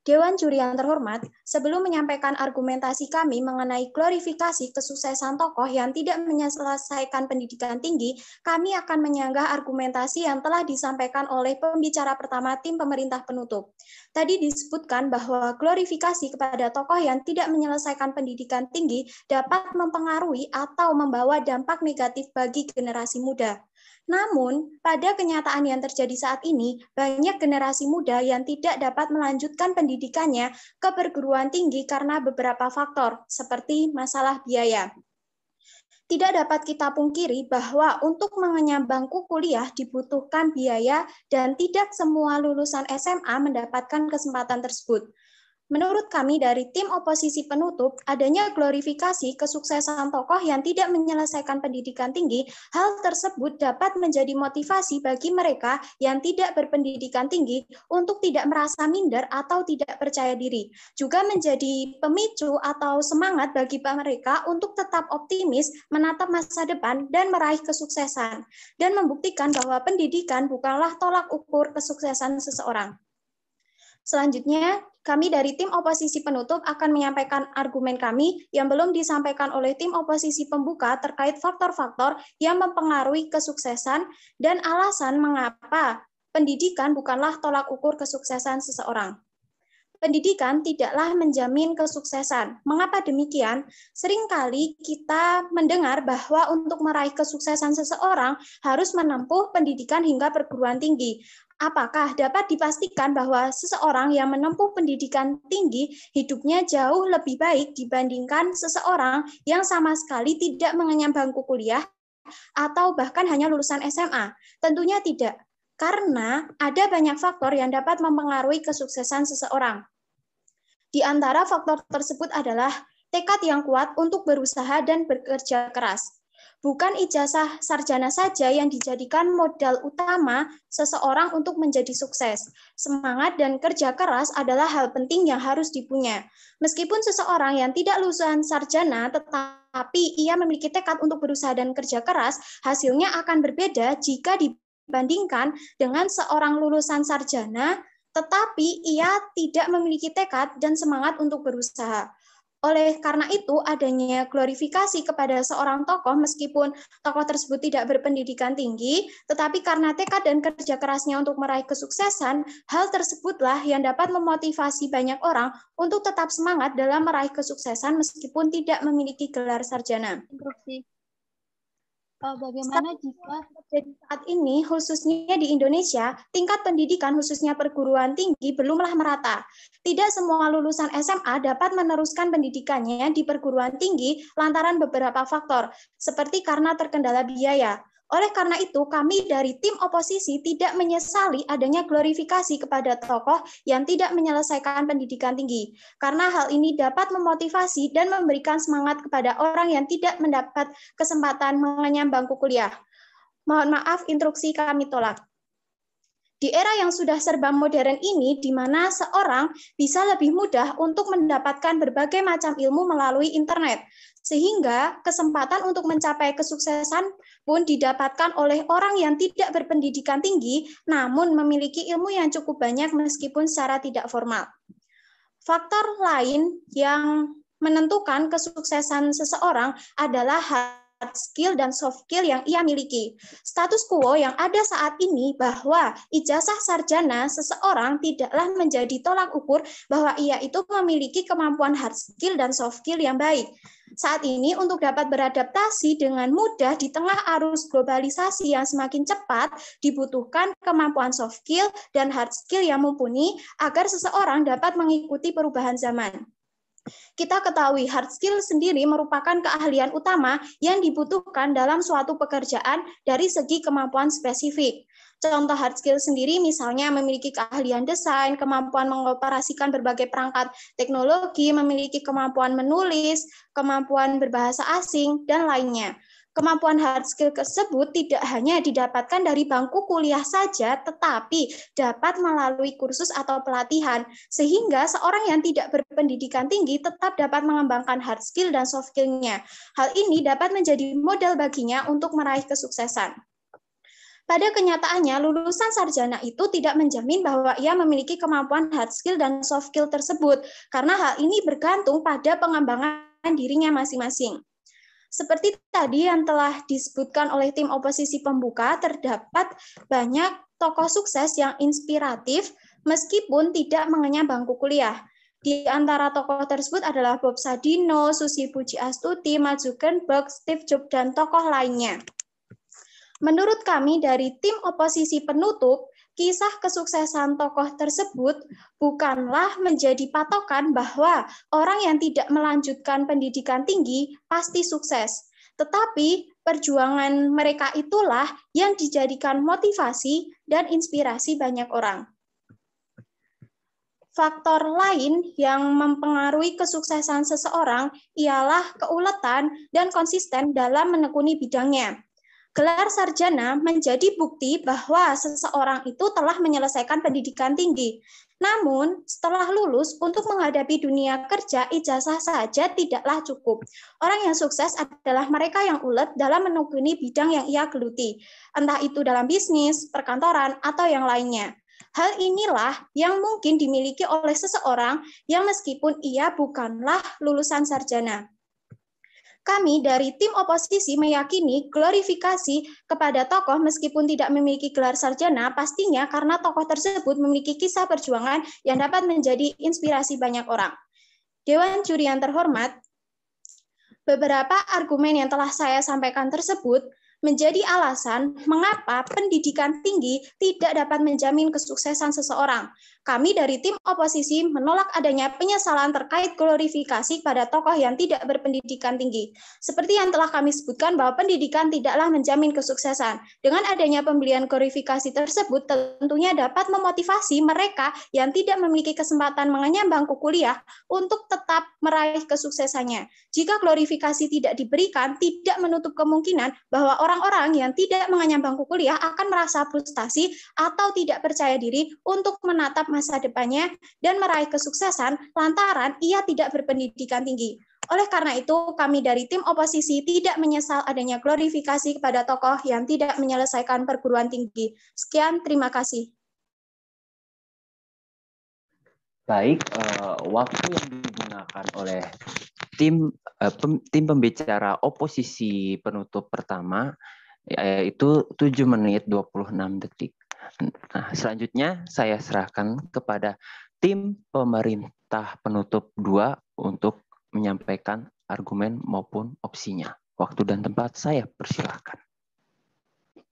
Dewan Juri yang terhormat, sebelum menyampaikan argumentasi kami mengenai glorifikasi kesuksesan tokoh yang tidak menyelesaikan pendidikan tinggi, kami akan menyanggah argumentasi yang telah disampaikan oleh pembicara pertama tim pemerintah penutup. Tadi disebutkan bahwa glorifikasi kepada tokoh yang tidak menyelesaikan pendidikan tinggi dapat mempengaruhi atau membawa dampak negatif bagi generasi muda. Namun, pada kenyataan yang terjadi saat ini, banyak generasi muda yang tidak dapat melanjutkan pendidikannya ke perguruan tinggi karena beberapa faktor, seperti masalah biaya. Tidak dapat kita pungkiri bahwa untuk mengenyam bangku kuliah dibutuhkan biaya dan tidak semua lulusan SMA mendapatkan kesempatan tersebut. Menurut kami dari tim oposisi penutup, adanya glorifikasi kesuksesan tokoh yang tidak menyelesaikan pendidikan tinggi, hal tersebut dapat menjadi motivasi bagi mereka yang tidak berpendidikan tinggi untuk tidak merasa minder atau tidak percaya diri. Juga menjadi pemicu atau semangat bagi mereka untuk tetap optimis, menatap masa depan, dan meraih kesuksesan. Dan membuktikan bahwa pendidikan bukanlah tolak ukur kesuksesan seseorang. Selanjutnya, kami dari tim oposisi penutup akan menyampaikan argumen kami yang belum disampaikan oleh tim oposisi pembuka terkait faktor-faktor yang mempengaruhi kesuksesan dan alasan mengapa pendidikan bukanlah tolak ukur kesuksesan seseorang. Pendidikan tidaklah menjamin kesuksesan. Mengapa demikian? Seringkali kita mendengar bahwa untuk meraih kesuksesan seseorang harus menempuh pendidikan hingga perguruan tinggi. Apakah dapat dipastikan bahwa seseorang yang menempuh pendidikan tinggi hidupnya jauh lebih baik dibandingkan seseorang yang sama sekali tidak mengenyam bangku kuliah atau bahkan hanya lulusan SMA? Tentunya tidak. Karena ada banyak faktor yang dapat mempengaruhi kesuksesan seseorang. Di antara faktor tersebut adalah tekad yang kuat untuk berusaha dan bekerja keras. Bukan ijazah sarjana saja yang dijadikan modal utama seseorang untuk menjadi sukses. Semangat dan kerja keras adalah hal penting yang harus dipunya. Meskipun seseorang yang tidak lulusan sarjana tetapi ia memiliki tekad untuk berusaha dan kerja keras, hasilnya akan berbeda jika dibandingkan dengan seorang lulusan sarjana tetapi ia tidak memiliki tekad dan semangat untuk berusaha. Oleh karena itu, adanya glorifikasi kepada seorang tokoh meskipun tokoh tersebut tidak berpendidikan tinggi, tetapi karena tekad dan kerja kerasnya untuk meraih kesuksesan, hal tersebutlah yang dapat memotivasi banyak orang untuk tetap semangat dalam meraih kesuksesan meskipun tidak memiliki gelar sarjana. Bagaimana jika terjadi saat ini, khususnya di Indonesia, tingkat pendidikan khususnya perguruan tinggi belumlah merata. Tidak semua lulusan SMA dapat meneruskan pendidikannya di perguruan tinggi lantaran beberapa faktor, seperti karena terkendala biaya. Oleh karena itu, kami dari tim oposisi tidak menyesali adanya glorifikasi kepada tokoh yang tidak menyelesaikan pendidikan tinggi, karena hal ini dapat memotivasi dan memberikan semangat kepada orang yang tidak mendapat kesempatan mengenyam bangku kuliah. Mohon maaf, instruksi kami tolak. Di era yang sudah serba modern ini, di mana seorang bisa lebih mudah untuk mendapatkan berbagai macam ilmu melalui internet, sehingga kesempatan untuk mencapai kesuksesan pun didapatkan oleh orang yang tidak berpendidikan tinggi, namun memiliki ilmu yang cukup banyak meskipun secara tidak formal. Faktor lain yang menentukan kesuksesan seseorang adalah hard skill dan soft skill yang ia miliki. Status quo yang ada saat ini bahwa ijazah sarjana seseorang tidaklah menjadi tolak ukur bahwa ia itu memiliki kemampuan hard skill dan soft skill yang baik. Saat ini untuk dapat beradaptasi dengan mudah di tengah arus globalisasi yang semakin cepat, dibutuhkan kemampuan soft skill dan hard skill yang mumpuni agar seseorang dapat mengikuti perubahan zaman. Kita ketahui hard skill sendiri merupakan keahlian utama yang dibutuhkan dalam suatu pekerjaan dari segi kemampuan spesifik. Contoh hard skill sendiri misalnya memiliki keahlian desain, kemampuan mengoperasikan berbagai perangkat teknologi, memiliki kemampuan menulis, kemampuan berbahasa asing, dan lainnya. Kemampuan hard skill tersebut tidak hanya didapatkan dari bangku kuliah saja, tetapi dapat melalui kursus atau pelatihan, sehingga seorang yang tidak berpendidikan tinggi tetap dapat mengembangkan hard skill dan soft skill-nya. Hal ini dapat menjadi modal baginya untuk meraih kesuksesan. Pada kenyataannya, lulusan sarjana itu tidak menjamin bahwa ia memiliki kemampuan hard skill dan soft skill tersebut, karena hal ini bergantung pada pengembangan dirinya masing-masing. Seperti tadi yang telah disebutkan oleh tim oposisi pembuka, terdapat banyak tokoh sukses yang inspiratif meskipun tidak mengenyam bangku kuliah. Di antara tokoh tersebut adalah Bob Sadino, Susi Pujiastuti, Mark Zuckerberg, Steve Jobs, dan tokoh lainnya. Menurut kami dari tim oposisi penutup, kisah kesuksesan tokoh tersebut bukanlah menjadi patokan bahwa orang yang tidak melanjutkan pendidikan tinggi pasti sukses. Tetapi perjuangan mereka itulah yang dijadikan motivasi dan inspirasi banyak orang. Faktor lain yang mempengaruhi kesuksesan seseorang ialah keuletan dan konsisten dalam menekuni bidangnya. Gelar sarjana menjadi bukti bahwa seseorang itu telah menyelesaikan pendidikan tinggi. Namun, setelah lulus, untuk menghadapi dunia kerja, ijazah saja tidaklah cukup. Orang yang sukses adalah mereka yang ulet dalam menekuni bidang yang ia geluti, entah itu dalam bisnis, perkantoran, atau yang lainnya. Hal inilah yang mungkin dimiliki oleh seseorang yang meskipun ia bukanlah lulusan sarjana. Kami dari tim oposisi meyakini glorifikasi kepada tokoh meskipun tidak memiliki gelar sarjana pastinya karena tokoh tersebut memiliki kisah perjuangan yang dapat menjadi inspirasi banyak orang. Dewan juri yang terhormat, beberapa argumen yang telah saya sampaikan tersebut menjadi alasan mengapa pendidikan tinggi tidak dapat menjamin kesuksesan seseorang. Kami dari tim oposisi menolak adanya penyesalan terkait glorifikasi pada tokoh yang tidak berpendidikan tinggi. Seperti yang telah kami sebutkan bahwa pendidikan tidaklah menjamin kesuksesan. Dengan adanya pembelian glorifikasi tersebut tentunya dapat memotivasi mereka yang tidak memiliki kesempatan mengenyam bangku kuliah untuk tetap meraih kesuksesannya. Jika glorifikasi tidak diberikan, tidak menutup kemungkinan bahwa orang-orang yang tidak mengenyam bangku kuliah akan merasa frustasi atau tidak percaya diri untuk menatap masa depannya dan meraih kesuksesan lantaran ia tidak berpendidikan tinggi. Oleh karena itu, kami dari tim oposisi tidak menyesal adanya glorifikasi kepada tokoh yang tidak menyelesaikan perguruan tinggi. Sekian, terima kasih. Baik, waktu yang digunakan oleh tim pembicara oposisi penutup pertama yaitu 7 menit 26 detik. Nah, selanjutnya saya serahkan kepada tim pemerintah penutup 2 untuk menyampaikan argumen maupun opsinya. Waktu dan tempat saya persilahkan.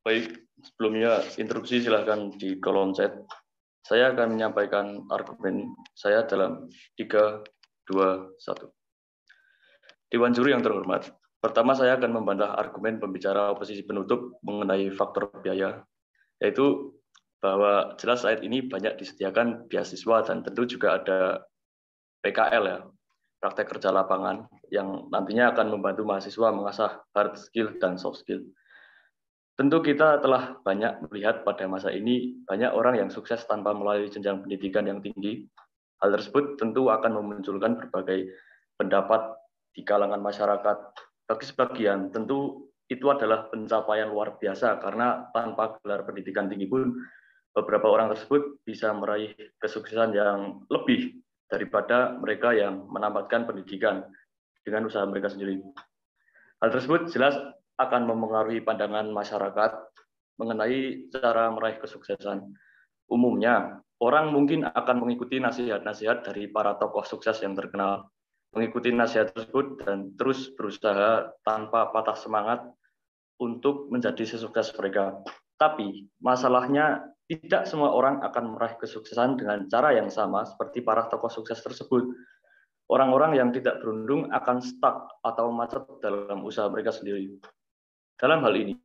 Baik, sebelumnya instruksi silahkan di kolom chat. Saya akan menyampaikan argumen saya dalam 3, 2, 1. Dewan juri yang terhormat, pertama saya akan membantah argumen pembicara oposisi penutup mengenai faktor biaya, yaitu bahwa jelas saat ini banyak disediakan beasiswa dan tentu juga ada PKL ya, praktek kerja lapangan yang nantinya akan membantu mahasiswa mengasah hard skill dan soft skill. Tentu kita telah banyak melihat pada masa ini banyak orang yang sukses tanpa melalui jenjang pendidikan yang tinggi. Hal tersebut tentu akan memunculkan berbagai pendapat di kalangan masyarakat. Bagi sebagian, tentu itu adalah pencapaian luar biasa karena tanpa gelar pendidikan tinggi pun beberapa orang tersebut bisa meraih kesuksesan yang lebih daripada mereka yang menamatkan pendidikan dengan usaha mereka sendiri. Hal tersebut jelas akan mempengaruhi pandangan masyarakat mengenai cara meraih kesuksesan. Umumnya, orang mungkin akan mengikuti nasihat-nasihat dari para tokoh sukses yang terkenal, mengikuti nasihat tersebut dan terus berusaha tanpa patah semangat untuk menjadi sesukses mereka. Tapi masalahnya tidak semua orang akan meraih kesuksesan dengan cara yang sama seperti para tokoh sukses tersebut. Orang-orang yang tidak beruntung akan stuck atau macet dalam usaha mereka sendiri. Dalam hal ini,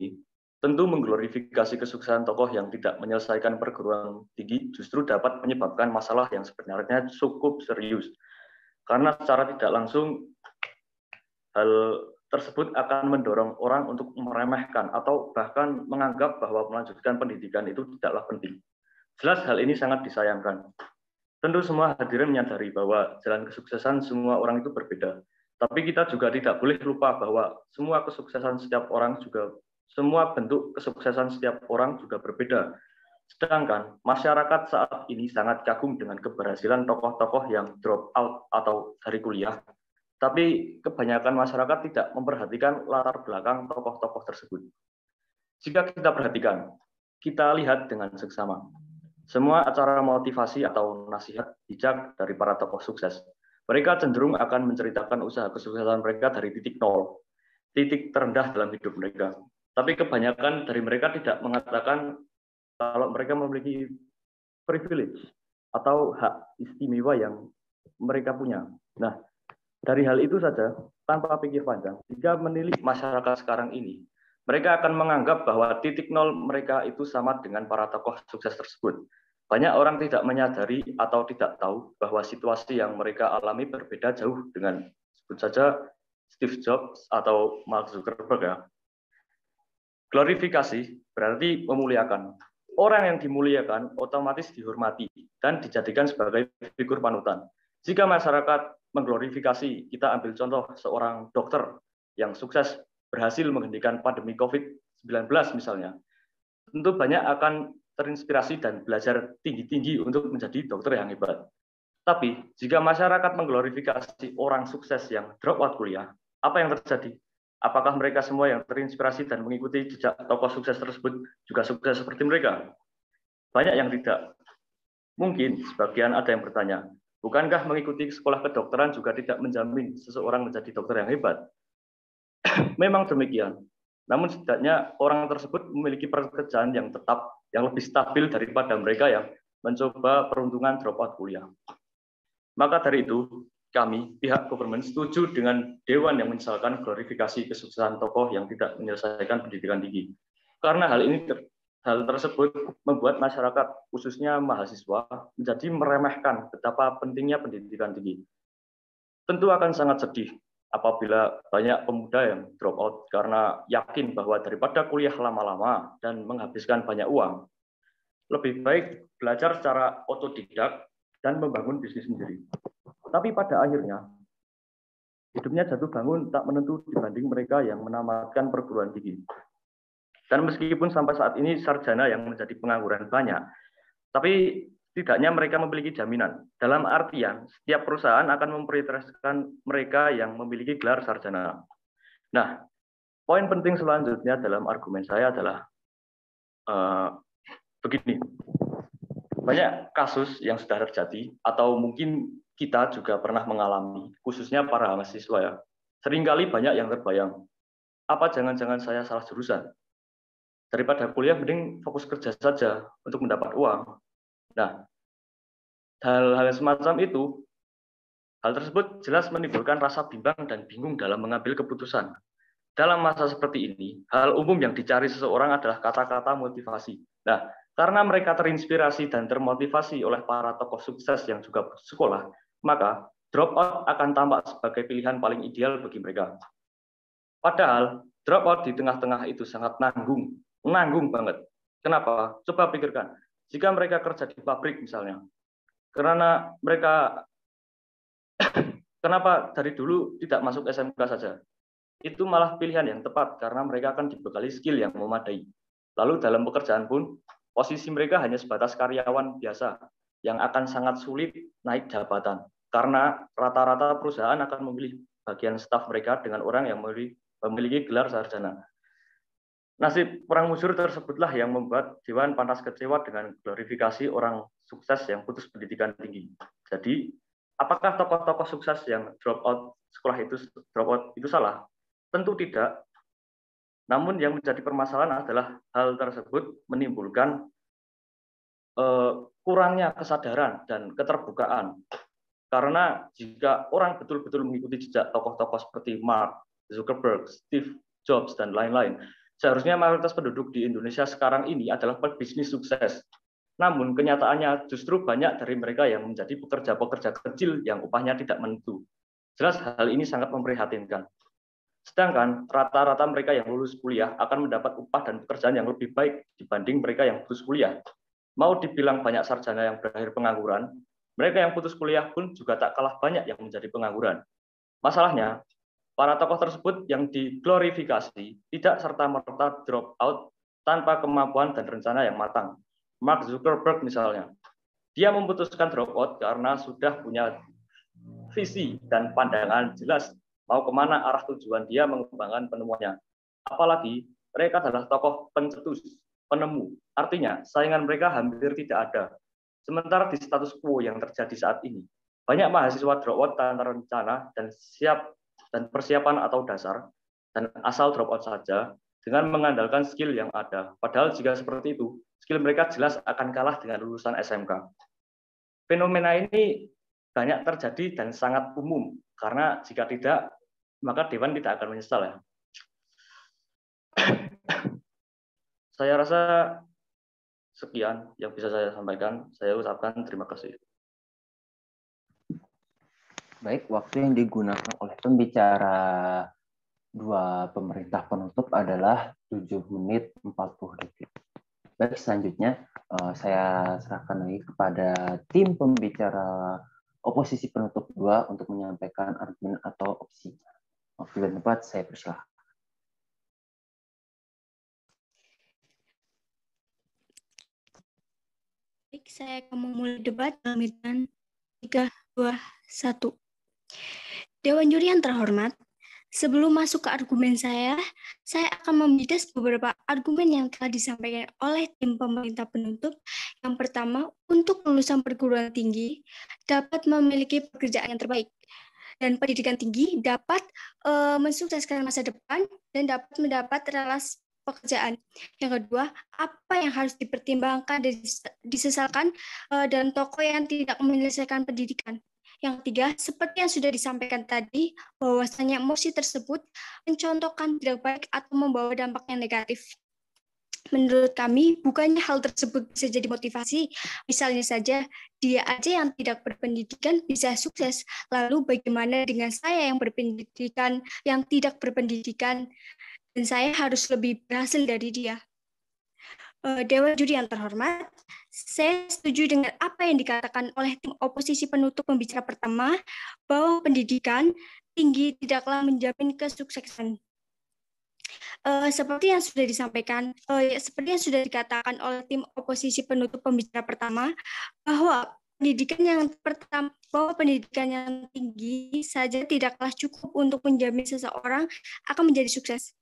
tentu mengglorifikasi kesuksesan tokoh yang tidak menyelesaikan perguruan tinggi justru dapat menyebabkan masalah yang sebenarnya cukup serius. Karena secara tidak langsung, hal tersebut akan mendorong orang untuk meremehkan atau bahkan menganggap bahwa melanjutkan pendidikan itu tidaklah penting. Jelas hal ini sangat disayangkan. Tentu semua hadirin menyadari bahwa jalan kesuksesan semua orang itu berbeda. Tapi kita juga tidak boleh lupa bahwa semua kesuksesan setiap orang juga, semua bentuk kesuksesan setiap orang juga berbeda. Sedangkan masyarakat saat ini sangat kagum dengan keberhasilan tokoh-tokoh yang drop out atau dari kuliah. Tapi kebanyakan masyarakat tidak memperhatikan latar belakang tokoh-tokoh tersebut. Jika kita perhatikan, kita lihat dengan seksama. Semua acara motivasi atau nasihat bijak dari para tokoh sukses, mereka cenderung akan menceritakan usaha kesuksesan mereka dari titik nol, titik terendah dalam hidup mereka. Tapi kebanyakan dari mereka tidak mengatakan kalau mereka memiliki privilege atau hak istimewa yang mereka punya. Nah, dari hal itu saja, tanpa pikir panjang, jika menilik masyarakat sekarang ini, mereka akan menganggap bahwa titik nol mereka itu sama dengan para tokoh sukses tersebut. Banyak orang tidak menyadari atau tidak tahu bahwa situasi yang mereka alami berbeda jauh dengan sebut saja Steve Jobs atau Mark Zuckerberg. Ya. Glorifikasi berarti memuliakan. Orang yang dimuliakan otomatis dihormati dan dijadikan sebagai figur panutan. Jika masyarakat mengglorifikasi, kita ambil contoh seorang dokter yang sukses berhasil menghentikan pandemi COVID-19 misalnya. Tentu banyak akan terinspirasi dan belajar tinggi-tinggi untuk menjadi dokter yang hebat. Tapi jika masyarakat mengglorifikasi orang sukses yang drop out kuliah, apa yang terjadi? Apakah mereka semua yang terinspirasi dan mengikuti jejak tokoh sukses tersebut juga sukses seperti mereka? Banyak yang tidak. Mungkin sebagian ada yang bertanya, bukankah mengikuti sekolah kedokteran juga tidak menjamin seseorang menjadi dokter yang hebat? Memang demikian. Namun setidaknya orang tersebut memiliki pekerjaan yang tetap, yang lebih stabil daripada mereka yang mencoba peruntungan drop out kuliah. Maka dari itu, kami, pihak government, setuju dengan Dewan yang menyesalkan glorifikasi kesuksesan tokoh yang tidak menyelesaikan pendidikan tinggi. Karena hal tersebut membuat masyarakat, khususnya mahasiswa, menjadi meremehkan betapa pentingnya pendidikan tinggi. Tentu akan sangat sedih apabila banyak pemuda yang drop out karena yakin bahwa daripada kuliah lama-lama dan menghabiskan banyak uang, lebih baik belajar secara otodidak dan membangun bisnis sendiri. Tapi pada akhirnya, hidupnya jatuh bangun tak menentu dibanding mereka yang menamatkan perguruan tinggi. Dan meskipun sampai saat ini sarjana yang menjadi pengangguran banyak, tapi setidaknya mereka memiliki jaminan. Dalam artian, setiap perusahaan akan memprioritaskan mereka yang memiliki gelar sarjana. Nah, poin penting selanjutnya dalam argumen saya adalah begini. Banyak kasus yang sudah terjadi, atau mungkin kita juga pernah mengalami, khususnya para mahasiswa ya. Seringkali banyak yang terbayang, apa jangan-jangan saya salah jurusan? Daripada kuliah, mending fokus kerja saja untuk mendapat uang. Nah, hal-hal semacam itu, hal tersebut jelas menimbulkan rasa bimbang dan bingung dalam mengambil keputusan. Dalam masa seperti ini, hal umum yang dicari seseorang adalah kata-kata motivasi. Nah, karena mereka terinspirasi dan termotivasi oleh para tokoh sukses yang juga bersekolah, maka drop out akan tampak sebagai pilihan paling ideal bagi mereka. Padahal, drop out di tengah-tengah itu sangat nanggung Nanggung banget. Kenapa? Coba pikirkan. Jika mereka kerja di pabrik misalnya, karena mereka kenapa dari dulu tidak masuk SMK saja? Itu malah pilihan yang tepat karena mereka akan dibekali skill yang memadai. Lalu dalam pekerjaan pun, posisi mereka hanya sebatas karyawan biasa yang akan sangat sulit naik jabatan karena rata-rata perusahaan akan memilih bagian staf mereka dengan orang yang memiliki gelar sarjana. Nasib perang musyur tersebutlah yang membuat Dewan pantas kecewa dengan glorifikasi orang sukses yang putus pendidikan tinggi. Jadi, apakah tokoh-tokoh sukses yang drop out sekolah itu salah? Tentu tidak. Namun yang menjadi permasalahan adalah hal tersebut menimbulkan kurangnya kesadaran dan keterbukaan. Karena jika orang betul-betul mengikuti jejak tokoh-tokoh seperti Mark Zuckerberg, Steve Jobs, dan lain-lain, seharusnya mayoritas penduduk di Indonesia sekarang ini adalah pebisnis sukses. Namun kenyataannya justru banyak dari mereka yang menjadi pekerja-pekerja kecil yang upahnya tidak menentu. Jelas hal ini sangat memprihatinkan. Sedangkan rata-rata mereka yang lulus kuliah akan mendapat upah dan pekerjaan yang lebih baik dibanding mereka yang putus kuliah. Mau dibilang banyak sarjana yang berakhir pengangguran, mereka yang putus kuliah pun juga tak kalah banyak yang menjadi pengangguran. Masalahnya, para tokoh tersebut yang diglorifikasi tidak serta-merta drop out tanpa kemampuan dan rencana yang matang. Mark Zuckerberg misalnya, dia memutuskan drop out karena sudah punya visi dan pandangan jelas mau kemana arah tujuan dia mengembangkan penemuannya. Apalagi mereka adalah tokoh pencetus, penemu. Artinya saingan mereka hampir tidak ada. Sementara di status quo yang terjadi saat ini, banyak mahasiswa drop out tanpa rencana dan persiapan atau dasar, dan asal drop out saja dengan mengandalkan skill yang ada. Padahal jika seperti itu, skill mereka jelas akan kalah dengan lulusan SMK. Fenomena ini banyak terjadi dan sangat umum, karena jika tidak, maka Dewan tidak akan menyesal ya. Saya rasa sekian yang bisa saya sampaikan. Saya ucapkan terima kasih. Baik, waktu yang digunakan oleh pembicara dua pemerintah penutup adalah 7 menit 40 detik. Baik, selanjutnya saya serahkan lagi kepada tim pembicara oposisi penutup 2 untuk menyampaikan argumen atau opsinya. Waktu dan tempat saya persilahkan. Baik, saya akan memulai debat dalam hitungan 3, 2, 1. Dewan juri yang terhormat, sebelum masuk ke argumen saya akan membidas beberapa argumen yang telah disampaikan oleh tim pemerintah penutup. Yang pertama, untuk lulusan perguruan tinggi dapat memiliki pekerjaan yang terbaik. Dan pendidikan tinggi dapat mensukseskan masa depan dan dapat mendapat relasi pekerjaan. Yang kedua, apa yang harus dipertimbangkan dan disesalkan dalam tokoh yang tidak menyelesaikan pendidikan. Yang ketiga, seperti yang sudah disampaikan tadi, bahwasanya emosi tersebut mencontohkan tidak baik atau membawa dampak yang negatif. Menurut kami, bukannya hal tersebut bisa jadi motivasi. Misalnya saja, dia aja yang tidak berpendidikan bisa sukses. Lalu bagaimana dengan saya yang berpendidikan, yang tidak berpendidikan, dan saya harus lebih berhasil dari dia. Dewan juri yang terhormat, saya setuju dengan apa yang dikatakan oleh tim oposisi penutup pembicara pertama, bahwa pendidikan tinggi tidaklah menjamin kesuksesan. Seperti yang sudah disampaikan, seperti yang sudah dikatakan oleh tim oposisi penutup pembicara pertama, bahwa pendidikan yang tinggi saja tidaklah cukup untuk menjamin seseorang akan menjadi sukses.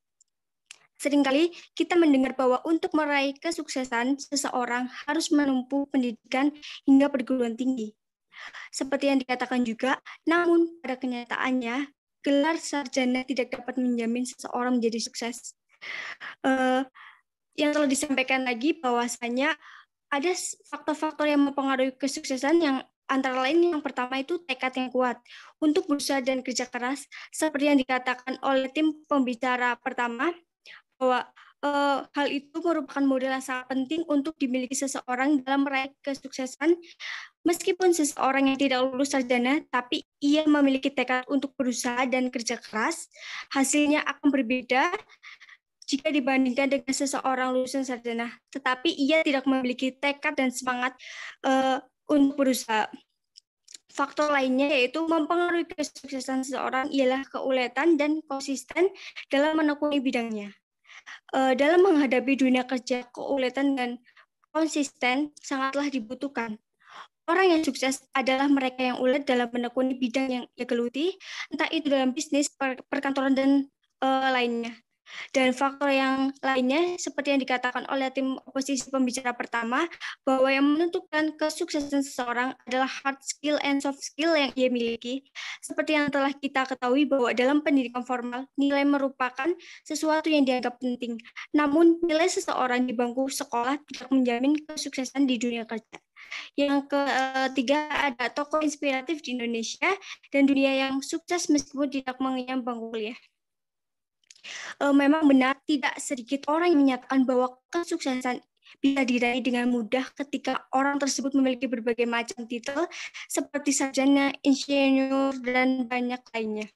Seringkali kita mendengar bahwa untuk meraih kesuksesan, seseorang harus menempuh pendidikan hingga perguruan tinggi. Seperti yang dikatakan juga, namun pada kenyataannya, gelar sarjana tidak dapat menjamin seseorang menjadi sukses. Yang telah disampaikan lagi bahwasanya ada faktor-faktor yang mempengaruhi kesuksesan yang antara lain yang pertama itu tekad yang kuat untuk berusaha dan kerja keras, seperti yang dikatakan oleh tim pembicara pertama, bahwa hal itu merupakan modal yang sangat penting untuk dimiliki seseorang dalam meraih kesuksesan. Meskipun seseorang yang tidak lulus sarjana, tapi ia memiliki tekad untuk berusaha dan kerja keras, hasilnya akan berbeda jika dibandingkan dengan seseorang lulusan sarjana, tetapi ia tidak memiliki tekad dan semangat untuk berusaha. Faktor lainnya yaitu mempengaruhi kesuksesan seseorang ialah keuletan dan konsisten dalam menekuni bidangnya. Dalam menghadapi dunia kerja, keuletan dan konsisten sangatlah dibutuhkan. Orang yang sukses adalah mereka yang ulet dalam menekuni bidang yang ia geluti, entah itu dalam bisnis, perkantoran, dan lainnya. Dan faktor yang lainnya, seperti yang dikatakan oleh tim oposisi pembicara pertama, bahwa yang menentukan kesuksesan seseorang adalah hard skill and soft skill yang ia miliki. Seperti yang telah kita ketahui bahwa dalam pendidikan formal, nilai merupakan sesuatu yang dianggap penting. Namun, nilai seseorang di bangku sekolah tidak menjamin kesuksesan di dunia kerja. Yang ketiga, ada tokoh inspiratif di Indonesia dan dunia yang sukses meskipun tidak mengenyam bangku kuliah. Memang benar tidak sedikit orang yang menyatakan bahwa kesuksesan bisa diraih dengan mudah ketika orang tersebut memiliki berbagai macam titel seperti sarjana, insinyur, dan banyak lainnya.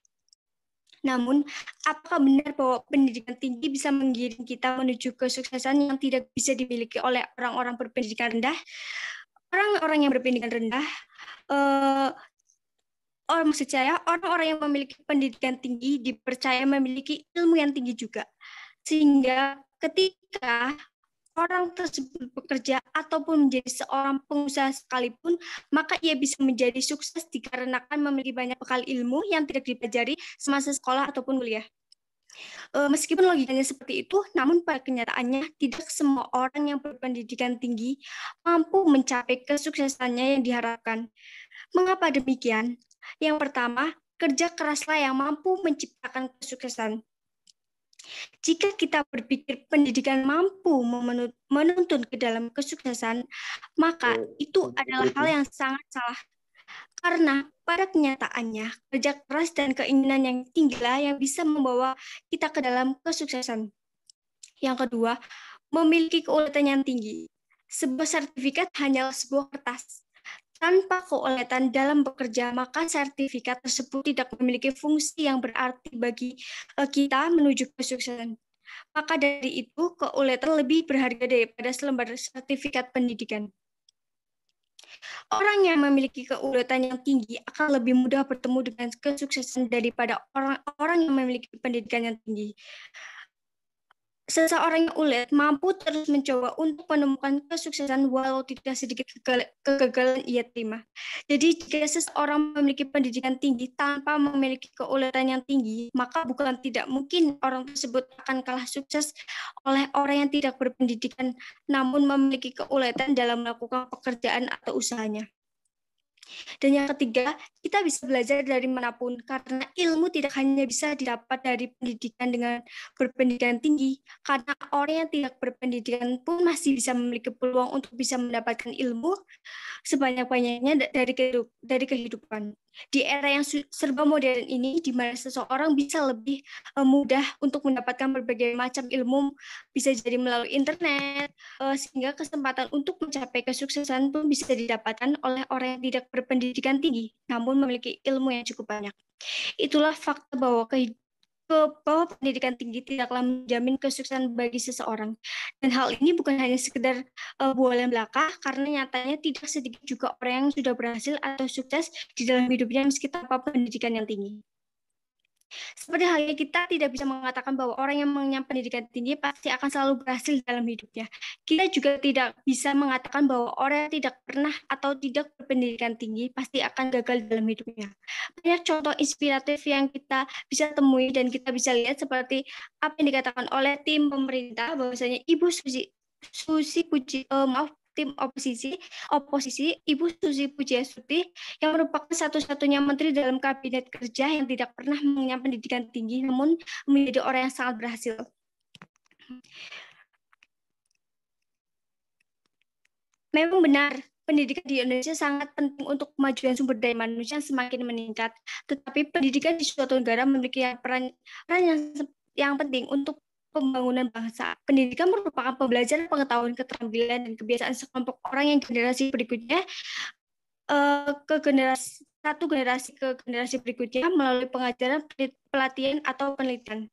Namun, apakah benar bahwa pendidikan tinggi bisa menggiring kita menuju kesuksesan yang tidak bisa dimiliki oleh orang-orang berpendidikan rendah? Orang-orang yang berpendidikan rendah maksud saya, orang-orang yang memiliki pendidikan tinggi dipercaya memiliki ilmu yang tinggi juga. Sehingga ketika orang tersebut bekerja ataupun menjadi seorang pengusaha sekalipun, maka ia bisa menjadi sukses dikarenakan memiliki banyak bekal ilmu yang tidak dipelajari semasa sekolah ataupun kuliah. Meskipun logikanya seperti itu, namun pada kenyataannya tidak semua orang yang berpendidikan tinggi mampu mencapai kesuksesannya yang diharapkan. Mengapa demikian? Yang pertama, kerja keraslah yang mampu menciptakan kesuksesan. Jika kita berpikir pendidikan mampu menuntun ke dalam kesuksesan, maka itu adalah hal yang sangat salah. Karena pada kenyataannya, kerja keras dan keinginan yang tinggilah yang bisa membawa kita ke dalam kesuksesan. Yang kedua, memiliki keuletan yang tinggi. Sebuah sertifikat hanyalah sebuah kertas. Tanpa keuletan dalam bekerja, maka sertifikat tersebut tidak memiliki fungsi yang berarti bagi kita menuju kesuksesan. Maka dari itu, keuletan lebih berharga daripada selembar sertifikat pendidikan. Orang yang memiliki keuletan yang tinggi akan lebih mudah bertemu dengan kesuksesan daripada orang-orang yang memiliki pendidikan yang tinggi. Seseorang yang ulet mampu terus mencoba untuk menemukan kesuksesan walau tidak sedikit kegagalan ia terima. Jadi jika seseorang memiliki pendidikan tinggi tanpa memiliki keuletan yang tinggi, maka bukan tidak mungkin orang tersebut akan kalah sukses oleh orang yang tidak berpendidikan namun memiliki keuletan dalam melakukan pekerjaan atau usahanya. Dan yang ketiga, kita bisa belajar dari manapun karena ilmu tidak hanya bisa didapat dari pendidikan dengan berpendidikan tinggi, karena orang yang tidak berpendidikan pun masih bisa memiliki peluang untuk bisa mendapatkan ilmu sebanyak-banyaknya dari kehidupan. Di era yang serba modern ini, di mana seseorang bisa lebih mudah untuk mendapatkan berbagai macam ilmu, bisa jadi melalui internet, sehingga kesempatan untuk mencapai kesuksesan pun bisa didapatkan oleh orang yang tidak berpendidikan tinggi, namun memiliki ilmu yang cukup banyak. Itulah fakta bahwa pendidikan tinggi tidaklah menjamin kesuksesan bagi seseorang. Dan hal ini bukan hanya sekedar bualan belaka, karena nyatanya tidak sedikit juga orang yang sudah berhasil atau sukses di dalam hidupnya meski tanpa pendidikan yang tinggi. Seperti halnya kita tidak bisa mengatakan bahwa orang yang mengenyam pendidikan tinggi pasti akan selalu berhasil dalam hidupnya. Kita juga tidak bisa mengatakan bahwa orang yang tidak pernah atau tidak berpendidikan tinggi pasti akan gagal dalam hidupnya. Banyak contoh inspiratif yang kita bisa temui dan kita bisa lihat seperti apa yang dikatakan oleh tim pemerintah bahwasanya Ibu tim oposisi Ibu Susi Pujiastuti yang merupakan satu-satunya menteri dalam kabinet kerja yang tidak pernah mengenyam pendidikan tinggi namun menjadi orang yang sangat berhasil. Memang benar, pendidikan di Indonesia sangat penting untuk kemajuan sumber daya manusia yang semakin meningkat. Tetapi pendidikan di suatu negara memiliki peran yang penting untuk pembangunan bangsa. Pendidikan merupakan pembelajaran pengetahuan, keterampilan, dan kebiasaan sekelompok orang yang generasi berikutnya satu generasi ke generasi berikutnya melalui pengajaran, pelatihan, atau penelitian.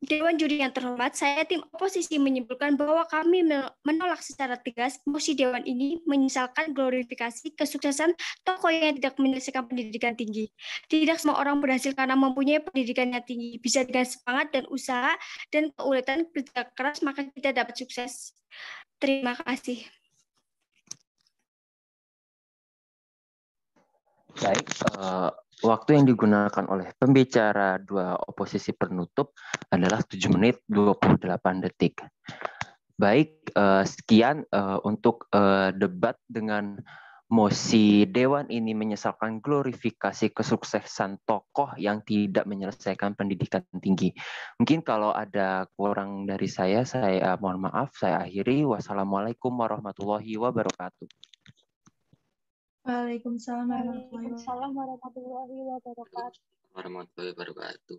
Dewan Juri yang terhormat, saya tim oposisi menyimpulkan bahwa kami menolak secara tegas mosi Dewan ini menyesalkan glorifikasi kesuksesan tokoh yang tidak menyelesaikan pendidikan tinggi. Tidak semua orang berhasil karena mempunyai pendidikan yang tinggi. Bisa dengan semangat dan usaha dan keuletan kerja keras, maka kita dapat sukses. Terima kasih. Baik, waktu yang digunakan oleh pembicara dua oposisi penutup adalah 7 menit 28 detik. Baik, sekian untuk debat dengan mosi Dewan ini menyesalkan glorifikasi kesuksesan tokoh yang tidak menyelesaikan pendidikan tinggi. Mungkin kalau ada kurang dari saya mohon maaf, saya akhiri. Wassalamualaikum warahmatullahi wabarakatuh. Waalaikumsalam Waalaikumsalam warahmatullahi wabarakatuh. Warahmatullahi wabarakatuh.